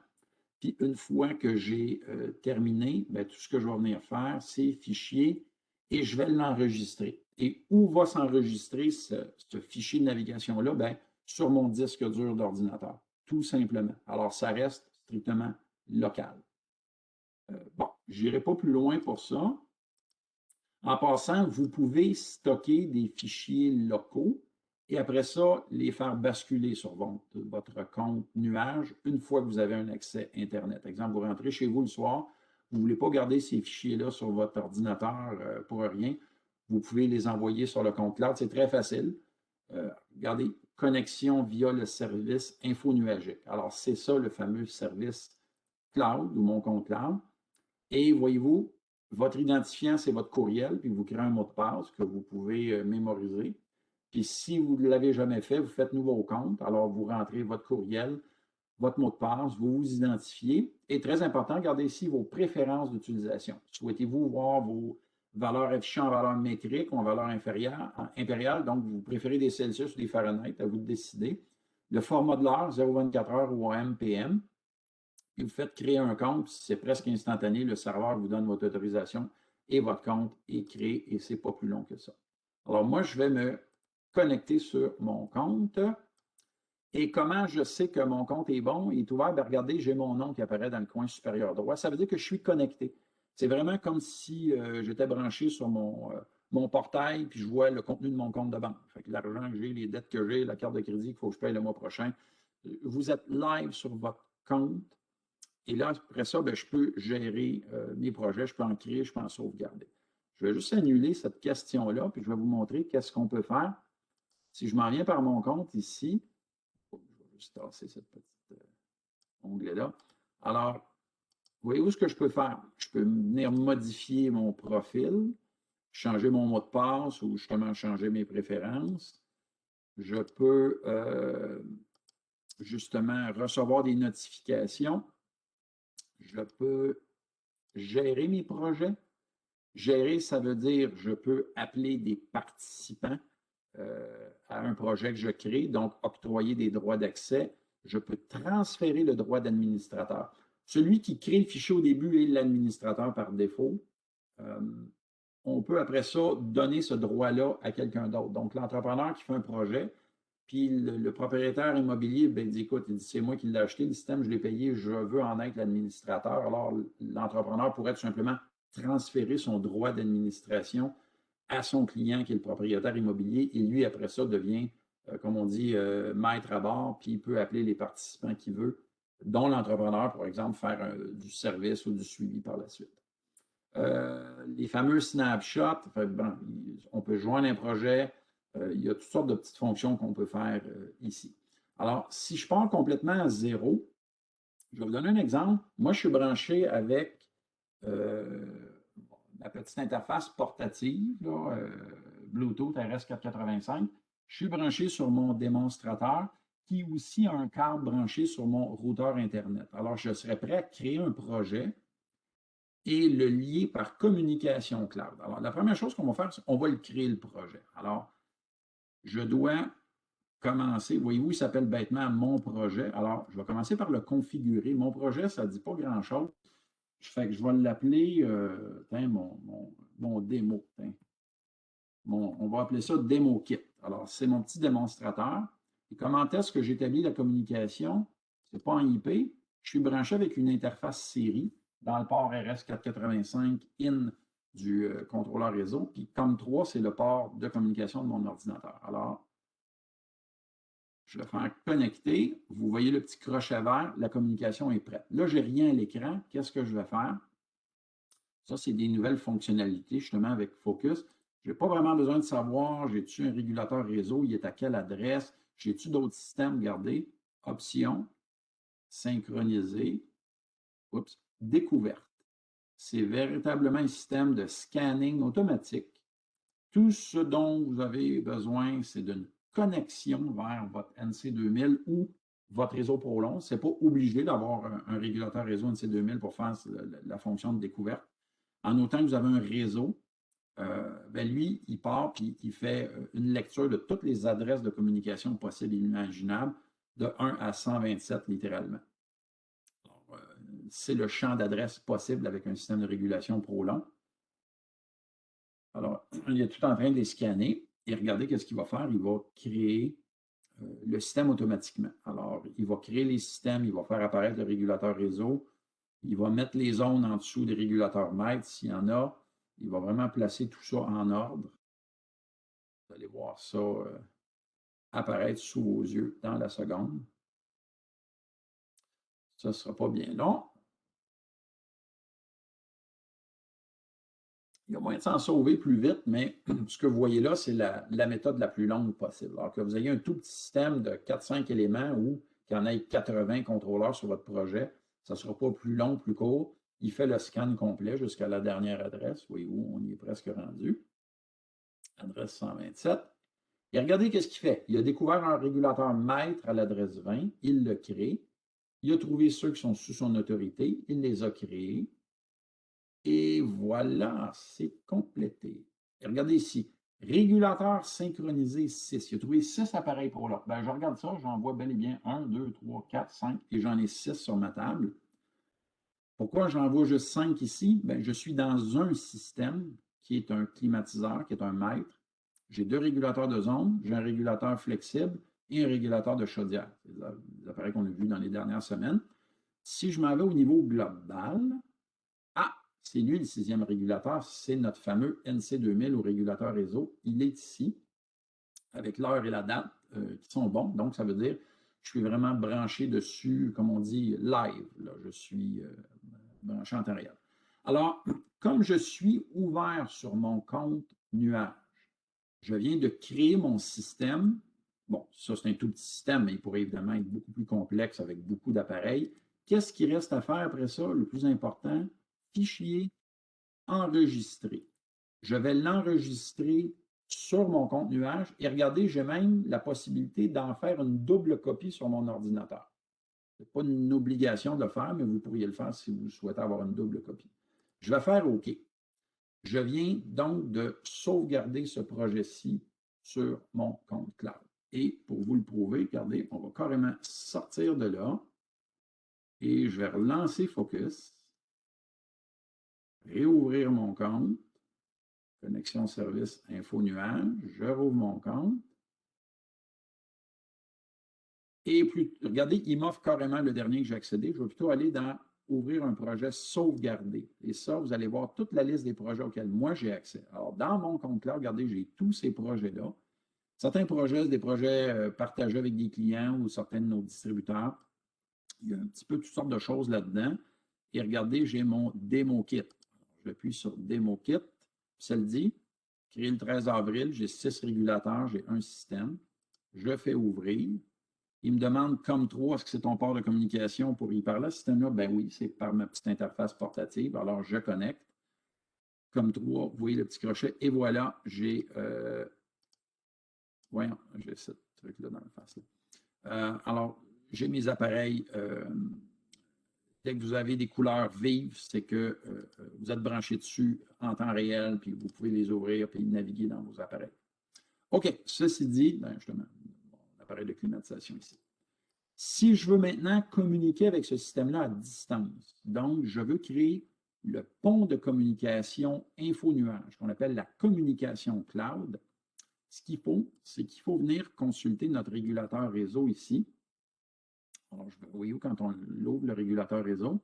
Puis une fois que j'ai terminé, bien, tout ce que je vais venir faire, c'est fichier et je vais l'enregistrer. Et où va s'enregistrer ce fichier de navigation-là? Bien, sur mon disque dur d'ordinateur, tout simplement. Alors, ça reste strictement local. Bon, je n'irai pas plus loin pour ça. En passant, vous pouvez stocker des fichiers locaux et après ça, les faire basculer sur votre compte nuage une fois que vous avez un accès Internet. Exemple, vous rentrez chez vous le soir, vous ne voulez pas garder ces fichiers-là sur votre ordinateur pour rien. Vous pouvez les envoyer sur le compte cloud. C'est très facile. Regardez, connexion via le service infonuagique. Alors, c'est ça le fameux service cloud ou mon compte cloud. Et voyez-vous, votre identifiant, c'est votre courriel, puis vous créez un mot de passe que vous pouvez mémoriser. Puis si vous ne l'avez jamais fait, vous faites nouveau compte. Alors, vous rentrez votre courriel, votre mot de passe, vous vous identifiez. Et très important, regardez ici vos préférences d'utilisation. Souhaitez-vous voir valeur affichée en valeur métrique ou en valeur impériale. Donc, vous préférez des Celsius ou des Fahrenheit, à vous de décider. Le format de l'heure, 0,24 heures ou AM, PM. Et vous faites créer un compte, c'est presque instantané. Le serveur vous donne votre autorisation et votre compte est créé et c'est pas plus long que ça. Alors, moi, je vais me connecter sur mon compte. Et comment je sais que mon compte est bon, il est ouvert? Bien, regardez, j'ai mon nom qui apparaît dans le coin supérieur droit. Ça veut dire que je suis connecté. C'est vraiment comme si j'étais branché sur mon portail, puis je vois le contenu de mon compte de banque. Fait que l'argent que j'ai, les dettes que j'ai, la carte de crédit qu'il faut que je paye le mois prochain. Vous êtes live sur votre compte. Et là, après ça, bien, je peux gérer mes projets, je peux en créer, je peux en sauvegarder. Je vais juste annuler cette question-là, puis je vais vous montrer qu'est-ce qu'on peut faire. Si je m'en viens par mon compte ici, je vais juste tasser cette petite onglet-là. Alors, vous voyez où ce que je peux faire? Je peux venir modifier mon profil, changer mon mot de passe ou justement changer mes préférences. Je peux justement recevoir des notifications. Je peux gérer mes projets. Gérer, ça veut dire je peux appeler des participants à un projet que je crée, donc octroyer des droits d'accès. Je peux transférer le droit d'administrateur. Celui qui crée le fichier au début est l'administrateur par défaut. On peut après ça donner ce droit-là à quelqu'un d'autre. Donc, l'entrepreneur qui fait un projet, puis le propriétaire immobilier ben, dit, écoute, il dit, c'est moi qui l'ai acheté, le système, je l'ai payé, je veux en être l'administrateur. Alors, l'entrepreneur pourrait tout simplement transférer son droit d'administration à son client qui est le propriétaire immobilier et lui, après ça, devient, comme on dit, maître à bord, puis il peut appeler les participants qu'il veut, dont l'entrepreneur, par exemple, faire du service ou du suivi par la suite. Les fameux snapshots, bon, on peut joindre un projet, il y a toutes sortes de petites fonctions qu'on peut faire ici. Alors, si je pars complètement à zéro, je vais vous donner un exemple. Moi, je suis branché avec la petite interface portative, là, Bluetooth RS485. Je suis branché sur mon démonstrateur qui aussi a un câble branché sur mon routeur Internet. Alors, je serais prêt à créer un projet et le lier par communication cloud. Alors, la première chose qu'on va faire, c'est qu'on va le créer, le projet. Alors, je dois commencer, voyez-vous, il s'appelle bêtement mon projet. Alors, je vais commencer par le configurer. Mon projet, ça ne dit pas grand-chose. Fait que je vais l'appeler, mon démo. On va appeler ça démo kit. Alors, c'est mon petit démonstrateur. Et comment est-ce que j'établis la communication? Ce n'est pas en IP. Je suis branché avec une interface série dans le port RS485 in du contrôleur réseau. Puis COM3, c'est le port de communication de mon ordinateur. Alors, je vais faire connecter. Vous voyez le petit crochet vert, la communication est prête. Là, je n'ai rien à l'écran. Qu'est-ce que je vais faire? Ça, c'est des nouvelles fonctionnalités, justement, avec Focus. Je n'ai pas vraiment besoin de savoir, j'ai-tu un régulateur réseau, il est à quelle adresse, j'ai-tu d'autres systèmes? Regardez, options, synchroniser, oups, découverte. C'est véritablement un système de scanning automatique. Tout ce dont vous avez besoin, c'est d'une connexion vers votre NC2000 ou votre réseau ProLong. Ce n'est pas obligé d'avoir un régulateur réseau NC2000 pour faire la fonction de découverte. En autant que vous avez un réseau, ben lui, il part et il fait une lecture de toutes les adresses de communication possibles et imaginables, de 1 à 127 littéralement. C'est le champ d'adresse possible avec un système de régulation ProLong. Alors, il est tout en train de les scanner et regardez qu'est-ce qu'il va faire. Il va créer le système automatiquement. Alors, il va créer les systèmes, il va faire apparaître le régulateur réseau, il va mettre les zones en dessous des régulateurs maîtres s'il y en a. Il va vraiment placer tout ça en ordre. Vous allez voir ça apparaître sous vos yeux dans la seconde. Ça ne sera pas bien long. Il y a moyen de s'en sauver plus vite, mais ce que vous voyez là, c'est la méthode la plus longue possible. Alors que vous ayez un tout petit système de 4-5 éléments ou qu'il y en ait 80 contrôleurs sur votre projet, ça ne sera pas plus long, plus court. Il fait le scan complet jusqu'à la dernière adresse. Voyez-vous, on y est presque rendu. Adresse 127. Et regardez qu'est-ce qu'il fait. Il a découvert un régulateur maître à l'adresse 20. Il le crée. Il a trouvé ceux qui sont sous son autorité. Il les a créés. Et voilà, c'est complété. Et regardez ici, régulateur synchronisé 6. Il a trouvé 6 appareils ProLock. Ben, je regarde ça, j'en vois bel et bien 1, 2, 3, 4, 5 et j'en ai 6 sur ma table. Pourquoi j'en vois juste 5 ici? Ben, je suis dans un système qui est un climatiseur, qui est un mètre. J'ai 2 régulateurs de zone, j'ai un régulateur flexible et un régulateur de chaudière. C'est les appareils qu'on a vus dans les dernières semaines. Si je m'en vais au niveau global, c'est lui le 6e régulateur, c'est notre fameux NC2000 ou régulateur réseau. Il est ici, avec l'heure et la date qui sont bons. Donc, ça veut dire que je suis vraiment branché dessus, comme on dit, live. Là. Je suis branché en temps réel. Alors, comme je suis ouvert sur mon compte nuage, je viens de créer mon système. Bon, ça, c'est un tout petit système, mais il pourrait évidemment être beaucoup plus complexe avec beaucoup d'appareils. Qu'est-ce qui reste à faire après ça? Le plus important, fichier enregistrer. Je vais l'enregistrer sur mon compte nuage et regardez, j'ai même la possibilité d'en faire une double copie sur mon ordinateur. Ce n'est pas une obligation de le faire, mais vous pourriez le faire si vous souhaitez avoir une double copie. Je vais faire OK. Je viens donc de sauvegarder ce projet-ci sur mon compte cloud. Et pour vous le prouver, regardez, on va carrément sortir de là et je vais relancer Focus, réouvrir mon compte, connexion service info nuage, je rouvre mon compte. Et regardez, il m'offre carrément le dernier que j'ai accédé. Je vais plutôt aller dans ouvrir un projet sauvegarder. Et ça, vous allez voir toute la liste des projets auxquels moi j'ai accès. Alors, dans mon compte cloud, regardez, j'ai tous ces projets-là. Certains projets, c'est des projets partagés avec des clients ou certains de nos distributeurs. Il y a un petit peu toutes sortes de choses là-dedans. Et regardez, j'ai mon démo kit. Je appuie sur démo kit. Ça le dit. Créé le 13 avril, j'ai 6 régulateurs, j'ai un système. Je fais ouvrir. Il me demande COM3, est-ce que c'est ton port de communication pour y parler à ce système-là? Ben oui, c'est par ma petite interface portative. Alors, je connecte. COM3, vous voyez le petit crochet. Et voilà, j'ai... voyons, j'ai ce truc-là dans la face. Alors, j'ai mes appareils. Dès que vous avez des couleurs vives, c'est que vous êtes branché dessus en temps réel, puis vous pouvez les ouvrir puis naviguer dans vos appareils. OK, ceci dit, ben justement, mon appareil de climatisation ici. Si je veux maintenant communiquer avec ce système-là à distance, donc je veux créer le pont de communication info-nuage, qu'on appelle la communication cloud, ce qu'il faut, c'est qu'il faut venir consulter notre régulateur réseau ici. Alors, vous voyez quand on ouvre le régulateur réseau,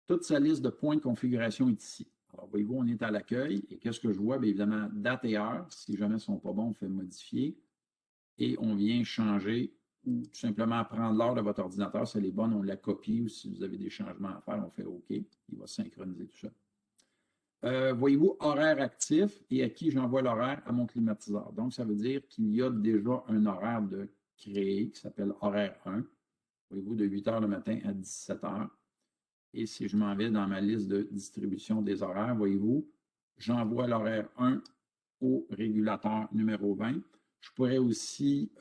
toute sa liste de points de configuration est ici. Alors, voyez-vous, on est à l'accueil. Et qu'est-ce que je vois? Bien évidemment, date et heure. Si jamais ils ne sont pas bons, on fait modifier. Et on vient changer ou tout simplement prendre l'heure de votre ordinateur. Si elle est bonne, on la copie. Ou si vous avez des changements à faire, on fait OK. Il va synchroniser tout ça. Voyez-vous, horaire actif et à qui j'envoie l'horaire? À mon climatiseur. Donc, ça veut dire qu'il y a déjà un horaire de créé qui s'appelle horaire 1. Voyez-vous, de 8 h le matin à 17 h. Et si je m'en vais dans ma liste de distribution des horaires, voyez-vous, j'envoie l'horaire 1 au régulateur numéro 20. Je pourrais aussi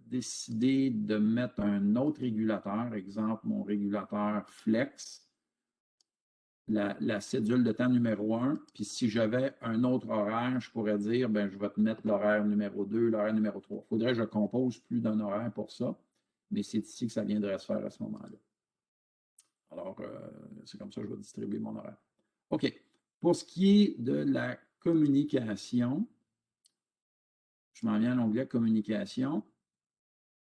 décider de mettre un autre régulateur, exemple mon régulateur flex, la cédule de temps numéro 1. Puis si j'avais un autre horaire, je pourrais dire, ben, je vais te mettre l'horaire numéro 2, l'horaire numéro 3. Il faudrait que je compose plus d'un horaire pour ça, mais c'est ici que ça viendrait se faire à ce moment-là. Alors, c'est comme ça que je vais distribuer mon horaire. OK. Pour ce qui est de la communication, je m'en viens à l'onglet communication.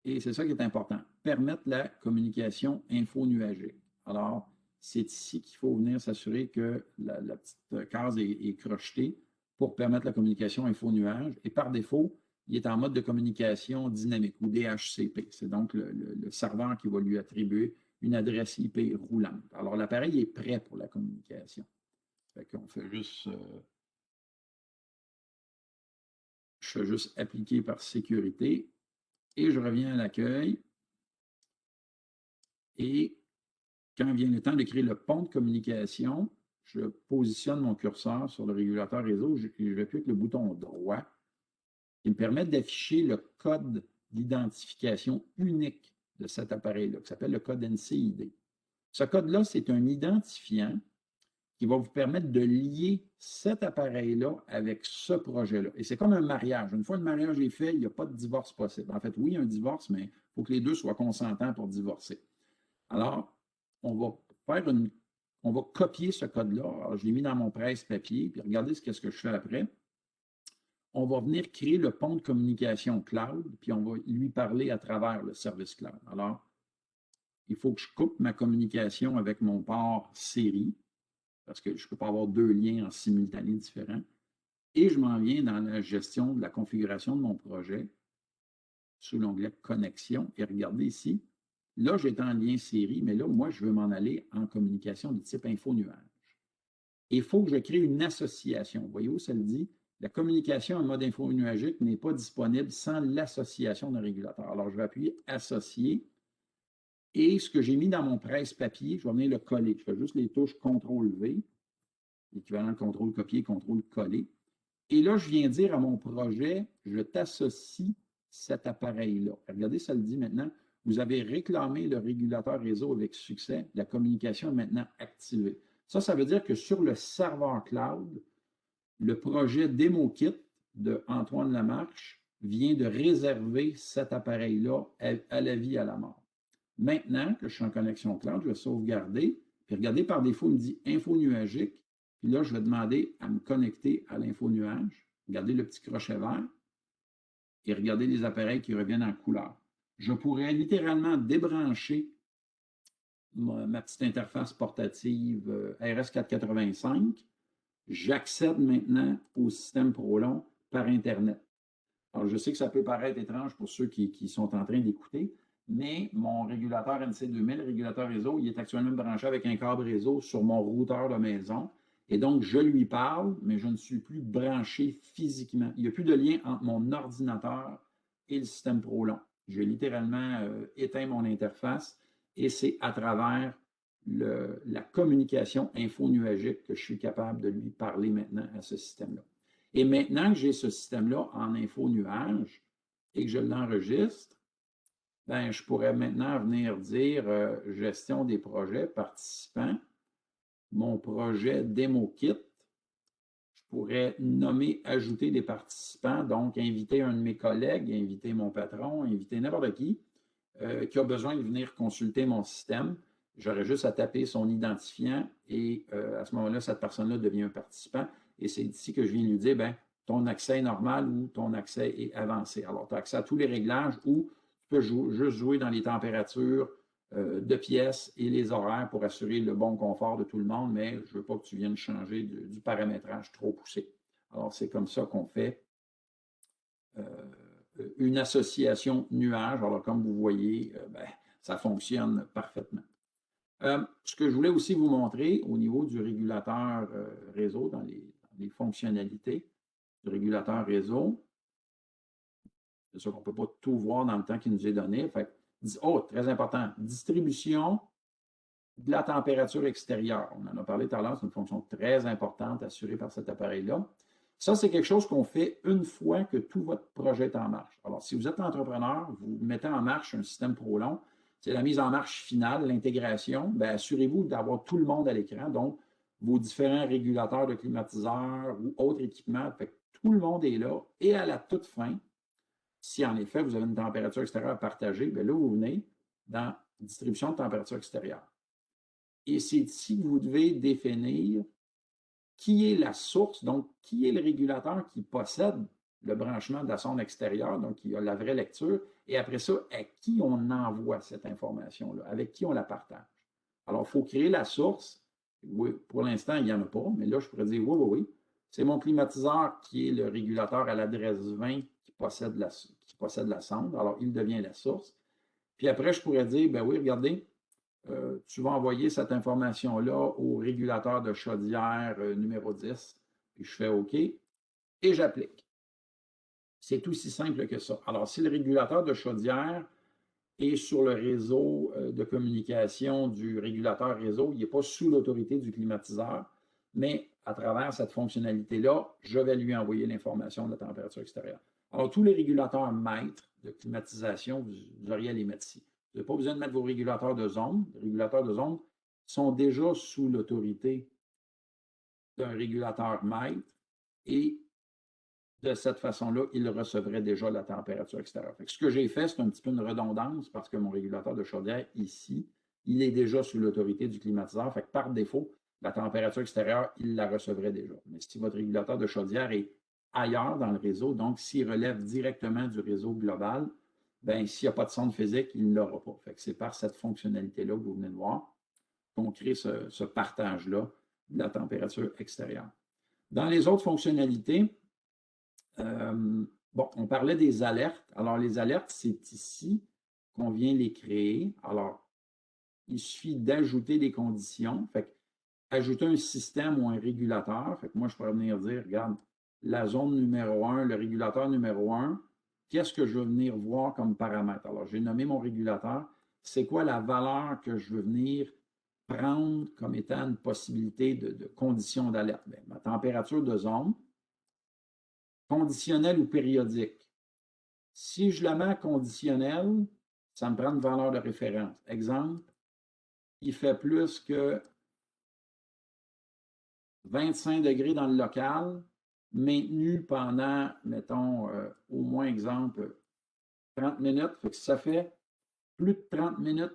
Et c'est ça qui est important. Permettre la communication info-nuagique. Alors, c'est ici qu'il faut venir s'assurer que la petite case est crochetée pour permettre la communication info-nuage. Et par défaut, il est en mode de communication dynamique ou DHCP. C'est donc le serveur qui va lui attribuer une adresse IP roulante. Alors, l'appareil est prêt pour la communication. Fait qu'on fait juste... je fais juste appliquer par sécurité et je reviens à l'accueil. Et quand vient le temps de créer le pont de communication, je positionne mon curseur sur le régulateur réseau, j'appuie avec le bouton droit qui me permet d'afficher le code d'identification unique de cet appareil-là, qui s'appelle le code NCID. Ce code-là, c'est un identifiant qui va vous permettre de lier cet appareil-là avec ce projet-là. Et c'est comme un mariage. Une fois le mariage est fait, il n'y a pas de divorce possible. En fait, oui, il y a un divorce, mais il faut que les deux soient consentants pour divorcer. Alors, on va on va copier ce code-là. Alors, je l'ai mis dans mon presse-papier, puis regardez ce que je fais après. On va venir créer le pont de communication cloud, puis on va lui parler à travers le service cloud. Alors, il faut que je coupe ma communication avec mon port série, parce que je ne peux pas avoir deux liens en simultané différents. Et je m'en viens dans la gestion de la configuration de mon projet sous l'onglet Connexion. Et regardez ici, là, j'étais en lien série, mais là, moi, je veux m'en aller en communication de type info-nuage. Et il faut que je crée une association. Vous voyez où ça le dit? La communication en mode info-nuagique n'est pas disponible sans l'association d'un régulateur. Alors, je vais appuyer Associer. Et ce que j'ai mis dans mon presse-papier, je vais venir le coller. Je fais juste les touches CTRL-V, l'équivalent de CTRL-copier, CTRL-coller. Et là, je viens dire à mon projet, je t'associe cet appareil-là. Regardez, ça le dit maintenant. Vous avez réclamé le régulateur réseau avec succès. La communication est maintenant activée. Ça veut dire que sur le serveur cloud, le projet DémoKit de Antoine Lamarche vient de réserver cet appareil-là à la vie, à la mort. Maintenant que je suis en connexion cloud, je vais sauvegarder. Puis regardez, par défaut, il me dit info nuagique. Puis là, je vais demander à me connecter à l'info nuage. Regardez le petit crochet vert. Et regardez les appareils qui reviennent en couleur. Je pourrais littéralement débrancher ma petite interface portative RS485. J'accède maintenant au système Prolong par Internet. Alors, je sais que ça peut paraître étrange pour ceux qui sont en train d'écouter, mais mon régulateur NC2000, le régulateur réseau, il est actuellement branché avec un câble réseau sur mon routeur de maison. Et donc, je lui parle, mais je ne suis plus branché physiquement. Il n'y a plus de lien entre mon ordinateur et le système Prolong. J'ai littéralement éteint mon interface et c'est à travers la communication info-nuagique que je suis capable de lui parler maintenant à ce système-là. Et maintenant que j'ai ce système-là en info-nuage et que je l'enregistre, ben, je pourrais maintenant venir dire gestion des projets participants, mon projet DémoKit. Je pourrais nommer, ajouter des participants, donc inviter un de mes collègues, inviter mon patron, inviter n'importe qui a besoin de venir consulter mon système. J'aurais juste à taper son identifiant et à ce moment-là, cette personne-là devient un participant. Et c'est ici que je viens lui dire, ben, ton accès est normal ou ton accès est avancé. Alors, tu as accès à tous les réglages ou tu peux juste jouer dans les températures de pièces et les horaires pour assurer le bon confort de tout le monde, mais je ne veux pas que tu viennes changer du paramétrage trop poussé. Alors, c'est comme ça qu'on fait une association nuage. Alors, comme vous voyez, ben, ça fonctionne parfaitement. Ce que je voulais aussi vous montrer au niveau du régulateur réseau, dans les fonctionnalités du régulateur réseau, c'est sûr qu'on ne peut pas tout voir dans le temps qui nous est donné. Fait, très important, distribution de la température extérieure. On en a parlé tout à l'heure, c'est une fonction très importante assurée par cet appareil-là. Ça, c'est quelque chose qu'on fait une fois que tout votre projet est en marche. Alors, si vous êtes entrepreneur, vous mettez en marche un système Prolong, c'est la mise en marche finale, l'intégration, bien, assurez-vous d'avoir tout le monde à l'écran, donc vos différents régulateurs de climatiseurs ou autres équipements, fait que tout le monde est là. Et à la toute fin, si en effet vous avez une température extérieure à partager, bien là, vous venez dans distribution de température extérieure. Et c'est ici que vous devez définir qui est la source, donc qui est le régulateur qui possède le branchement de la sonde extérieure, donc qui a la vraie lecture, et après ça, à qui on envoie cette information-là, avec qui on la partage. Alors, il faut créer la source. Oui, pour l'instant, il n'y en a pas, mais là, je pourrais dire oui. C'est mon climatiseur qui est le régulateur à l'adresse 20 qui possède la sonde. Alors, il devient la source. Puis après, je pourrais dire, ben oui, regardez, tu vas envoyer cette information-là au régulateur de chaudière numéro 10. Puis je fais OK et j'applique. C'est aussi simple que ça. Alors, si le régulateur de chaudière est sur le réseau de communication du régulateur réseau, il n'est pas sous l'autorité du climatiseur, mais à travers cette fonctionnalité-là, je vais lui envoyer l'information de la température extérieure. Alors, tous les régulateurs maîtres de climatisation, vous auriez à les mettre ici. Vous n'avez pas besoin de mettre vos régulateurs de zone. Les régulateurs de zone sont déjà sous l'autorité d'un régulateur maître et de cette façon-là, il recevrait déjà la température extérieure. Fait que ce que j'ai fait, c'est un petit peu une redondance parce que mon régulateur de chaudière ici, il est déjà sous l'autorité du climatiseur. Fait que par défaut, la température extérieure, il la recevrait déjà. Mais si votre régulateur de chaudière est ailleurs dans le réseau, donc s'il relève directement du réseau global, ben s'il n'y a pas de sonde physique, il ne l'aura pas. Fait que c'est par cette fonctionnalité-là que vous venez de voir qu'on crée ce partage-là de la température extérieure. Dans les autres fonctionnalités, bon, on parlait des alertes. Alors, les alertes, c'est ici qu'on vient les créer. Alors, il suffit d'ajouter des conditions. Fait que, ajouter un système ou un régulateur. Fait que moi, je pourrais venir dire, regarde, la zone numéro 1, le régulateur numéro 1, qu'est-ce que je veux venir voir comme paramètre? Alors, j'ai nommé mon régulateur. C'est quoi la valeur que je veux venir prendre comme étant une possibilité de condition d'alerte? Bien, ma température de zone, conditionnelle ou périodique. Si je la mets à conditionnelle, ça me prend une valeur de référence. Exemple, il fait plus que 25 degrés dans le local, maintenu pendant, mettons, au moins, exemple, 30 minutes. Fait que si ça fait plus de 30 minutes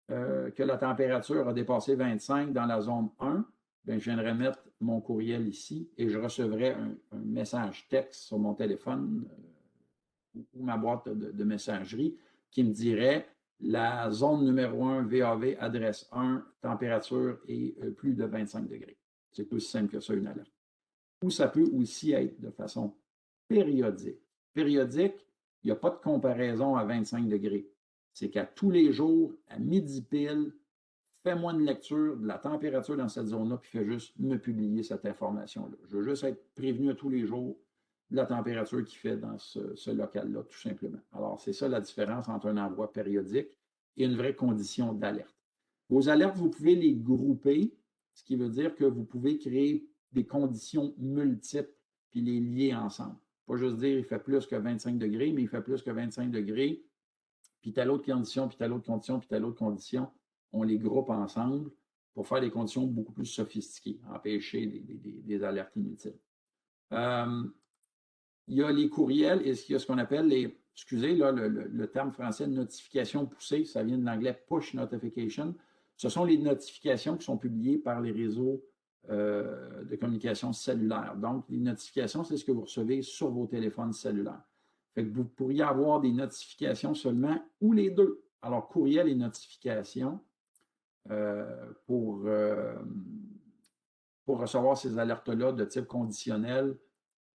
que la température a dépassé 25 dans la zone 1, bien, je viendrai mettre mon courriel ici et je recevrai un message texte sur mon téléphone ou ma boîte de messagerie qui me dirait la zone numéro 1 VAV adresse 1, température est plus de 25 degrés. C'est aussi simple que ça, une alerte. Ou ça peut aussi être de façon périodique. Périodique, il n'y a pas de comparaison à 25 degrés. C'est qu'à tous les jours, à midi pile, fais-moi une lecture de la température dans cette zone-là, puis fais juste me publier cette information-là. Je veux juste être prévenu à tous les jours de la température qu'il fait dans ce local-là, tout simplement. Alors, c'est ça la différence entre un envoi périodique et une vraie condition d'alerte. Vos alertes, vous pouvez les grouper, ce qui veut dire que vous pouvez créer des conditions multiples puis les lier ensemble. Pas juste dire il fait plus que 25 degrés, mais il fait plus que 25 degrés, puis telle autre condition, puis telle autre condition, puis telle autre condition. On les groupe ensemble pour faire des conditions beaucoup plus sophistiquées, empêcher des alertes inutiles. Il y a les courriels et il y a ce qu'on appelle les, excusez, là, le terme français notification poussée, ça vient de l'anglais push notification. Ce sont les notifications qui sont publiées par les réseaux de communication cellulaire. Donc, les notifications, c'est ce que vous recevez sur vos téléphones cellulaires. Fait que vous pourriez avoir des notifications seulement ou les deux. Alors, courriel et notification pour recevoir ces alertes-là de type conditionnel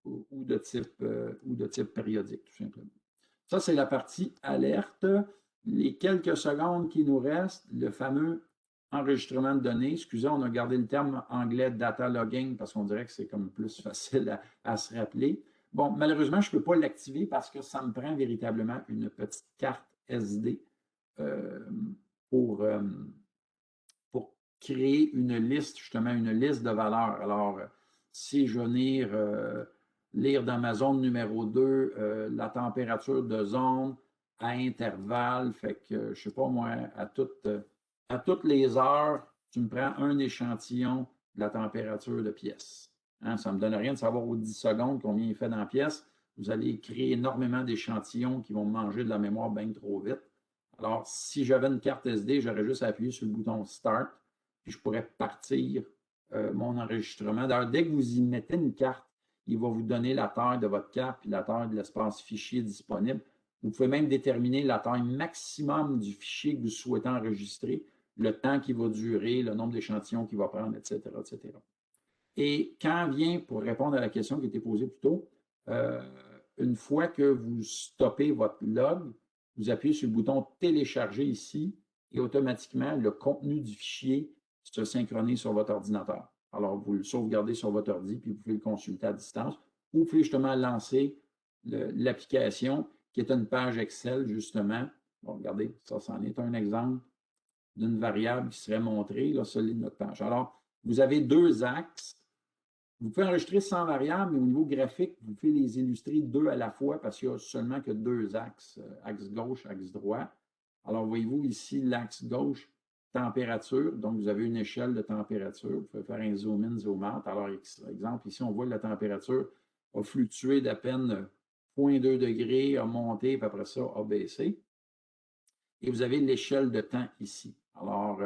ou de type périodique, tout simplement. Ça, c'est la partie alerte. Les quelques secondes qui nous restent, le fameux enregistrement de données. Excusez, on a gardé le terme anglais data logging parce qu'on dirait que c'est comme plus facile à se rappeler. Bon, malheureusement, je ne peux pas l'activer parce que ça me prend véritablement une petite carte SD pour créer une liste, justement, une liste de valeurs. Alors, si je veux venir lire dans ma zone numéro 2 la température de zone à intervalle, fait que, je ne sais pas moi, à toutes les heures, tu me prends un échantillon de la température de pièce. Hein, ça ne me donne rien de savoir aux 10 secondes combien il fait dans la pièce. Vous allez créer énormément d'échantillons qui vont manger de la mémoire bien trop vite. Alors, si j'avais une carte SD, j'aurais juste à appuyer sur le bouton Start, puis je pourrais partir mon enregistrement. D'ailleurs, dès que vous y mettez une carte, il va vous donner la taille de votre carte puis la taille de l'espace fichier disponible. Vous pouvez même déterminer la taille maximum du fichier que vous souhaitez enregistrer, le temps qui va durer, le nombre d'échantillons qu'il va prendre, etc., etc. Et quand vient, pour répondre à la question qui a été posée plus tôt, une fois que vous stoppez votre log, vous appuyez sur le bouton « Télécharger » ici et automatiquement, le contenu du fichier se synchronise sur votre ordinateur. Alors, vous le sauvegardez sur votre ordi, puis vous pouvez le consulter à distance. Ou vous pouvez justement lancer l'application qui est une page Excel, justement. Bon, regardez, ça, c'en est un exemple d'une variable qui serait montrée. Là, ça, c'est notre page. Alors, vous avez deux axes. Vous pouvez enregistrer 100 variables, mais au niveau graphique, vous pouvez les illustrer deux à la fois parce qu'il n'y a seulement que deux axes, axe gauche, axe droit. Alors, voyez-vous ici, l'axe gauche, température. Donc, vous avez une échelle de température. Vous pouvez faire un zoom in, zoom out. Alors, exemple, ici, on voit que la température a fluctué d'à peine 0,2 degrés, a monté, puis après ça, a baissé. Et vous avez l'échelle de temps ici. Alors,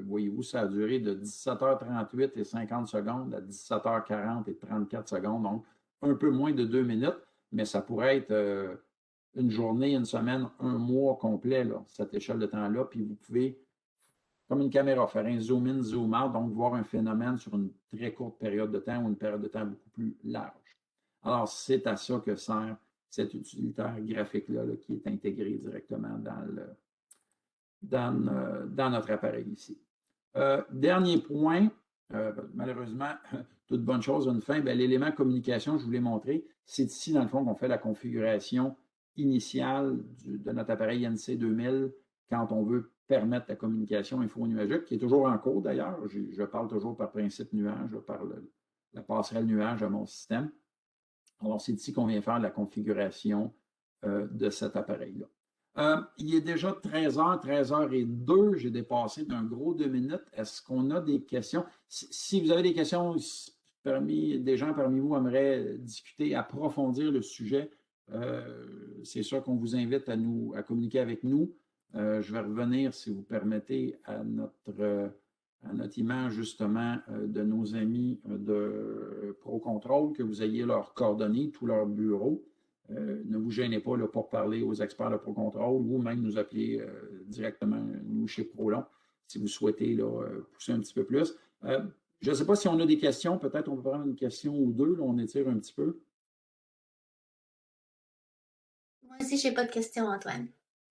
voyez-vous, ça a duré de 17h38 et 50 secondes à 17h40 et 34 secondes, donc un peu moins de 2 minutes, mais ça pourrait être une journée, une semaine, un mois complet, là, cette échelle de temps-là, puis vous pouvez, comme une caméra, faire un zoom in, zoom out, donc voir un phénomène sur une très courte période de temps ou une période de temps beaucoup plus large. Alors, c'est à ça que sert cet utilitaire graphique-là là, qui est intégré directement dans notre appareil ici. Dernier point, malheureusement, toute bonne chose a une fin, l'élément communication, je vous l'ai montré, c'est ici, dans le fond, qu'on fait la configuration initiale de notre appareil NC2000 quand on veut permettre la communication info-nuagique, qui est toujours en cours d'ailleurs. Je parle toujours par principe nuage, par la passerelle nuage à mon système. Alors, c'est ici qu'on vient faire la configuration de cet appareil-là. Il est déjà 13h, 13h02. J'ai dépassé d'un gros 2 minutes. Est-ce qu'on a des questions? Si vous avez des questions, des gens parmi vous aimeraient discuter, approfondir le sujet, c'est sûr qu'on vous invite à communiquer avec nous. Je vais revenir, si vous permettez, à notre image justement de nos amis de ProControl, que vous ayez leurs coordonnées, tout leur bureau. Ne vous gênez pas là, pour parler aux experts de ProControl ou même nous appeler directement, nous, chez Prolon, si vous souhaitez là, pousser un petit peu plus. Je ne sais pas si on a des questions. Peut-être on peut prendre une question ou deux. Là, on étire un petit peu. Moi aussi, je n'ai pas de questions, Antoine.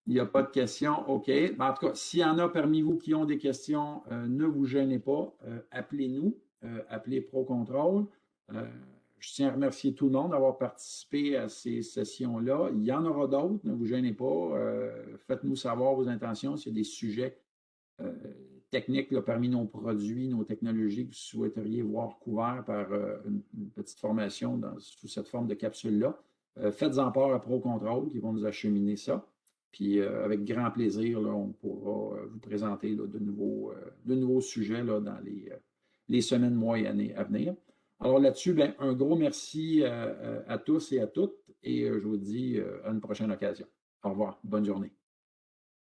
Il n'y a pas de questions. OK. En tout cas, s'il y en a parmi vous qui ont des questions, ne vous gênez pas. Appelez-nous. Appelez ProControl. Je tiens à remercier tout le monde d'avoir participé à ces sessions-là. Il y en aura d'autres, ne vous gênez pas. Faites-nous savoir vos intentions s'il y a des sujets techniques là, parmi nos produits, nos technologies que vous souhaiteriez voir couverts par une petite formation sous cette forme de capsule-là. Faites-en part à ProControl qui vont nous acheminer ça. Puis avec grand plaisir, là, on pourra vous présenter là, de nouveaux sujets là, dans les semaines, mois et années à venir. Alors là-dessus, un gros merci à tous et à toutes et je vous dis à une prochaine occasion. Au revoir. Bonne journée.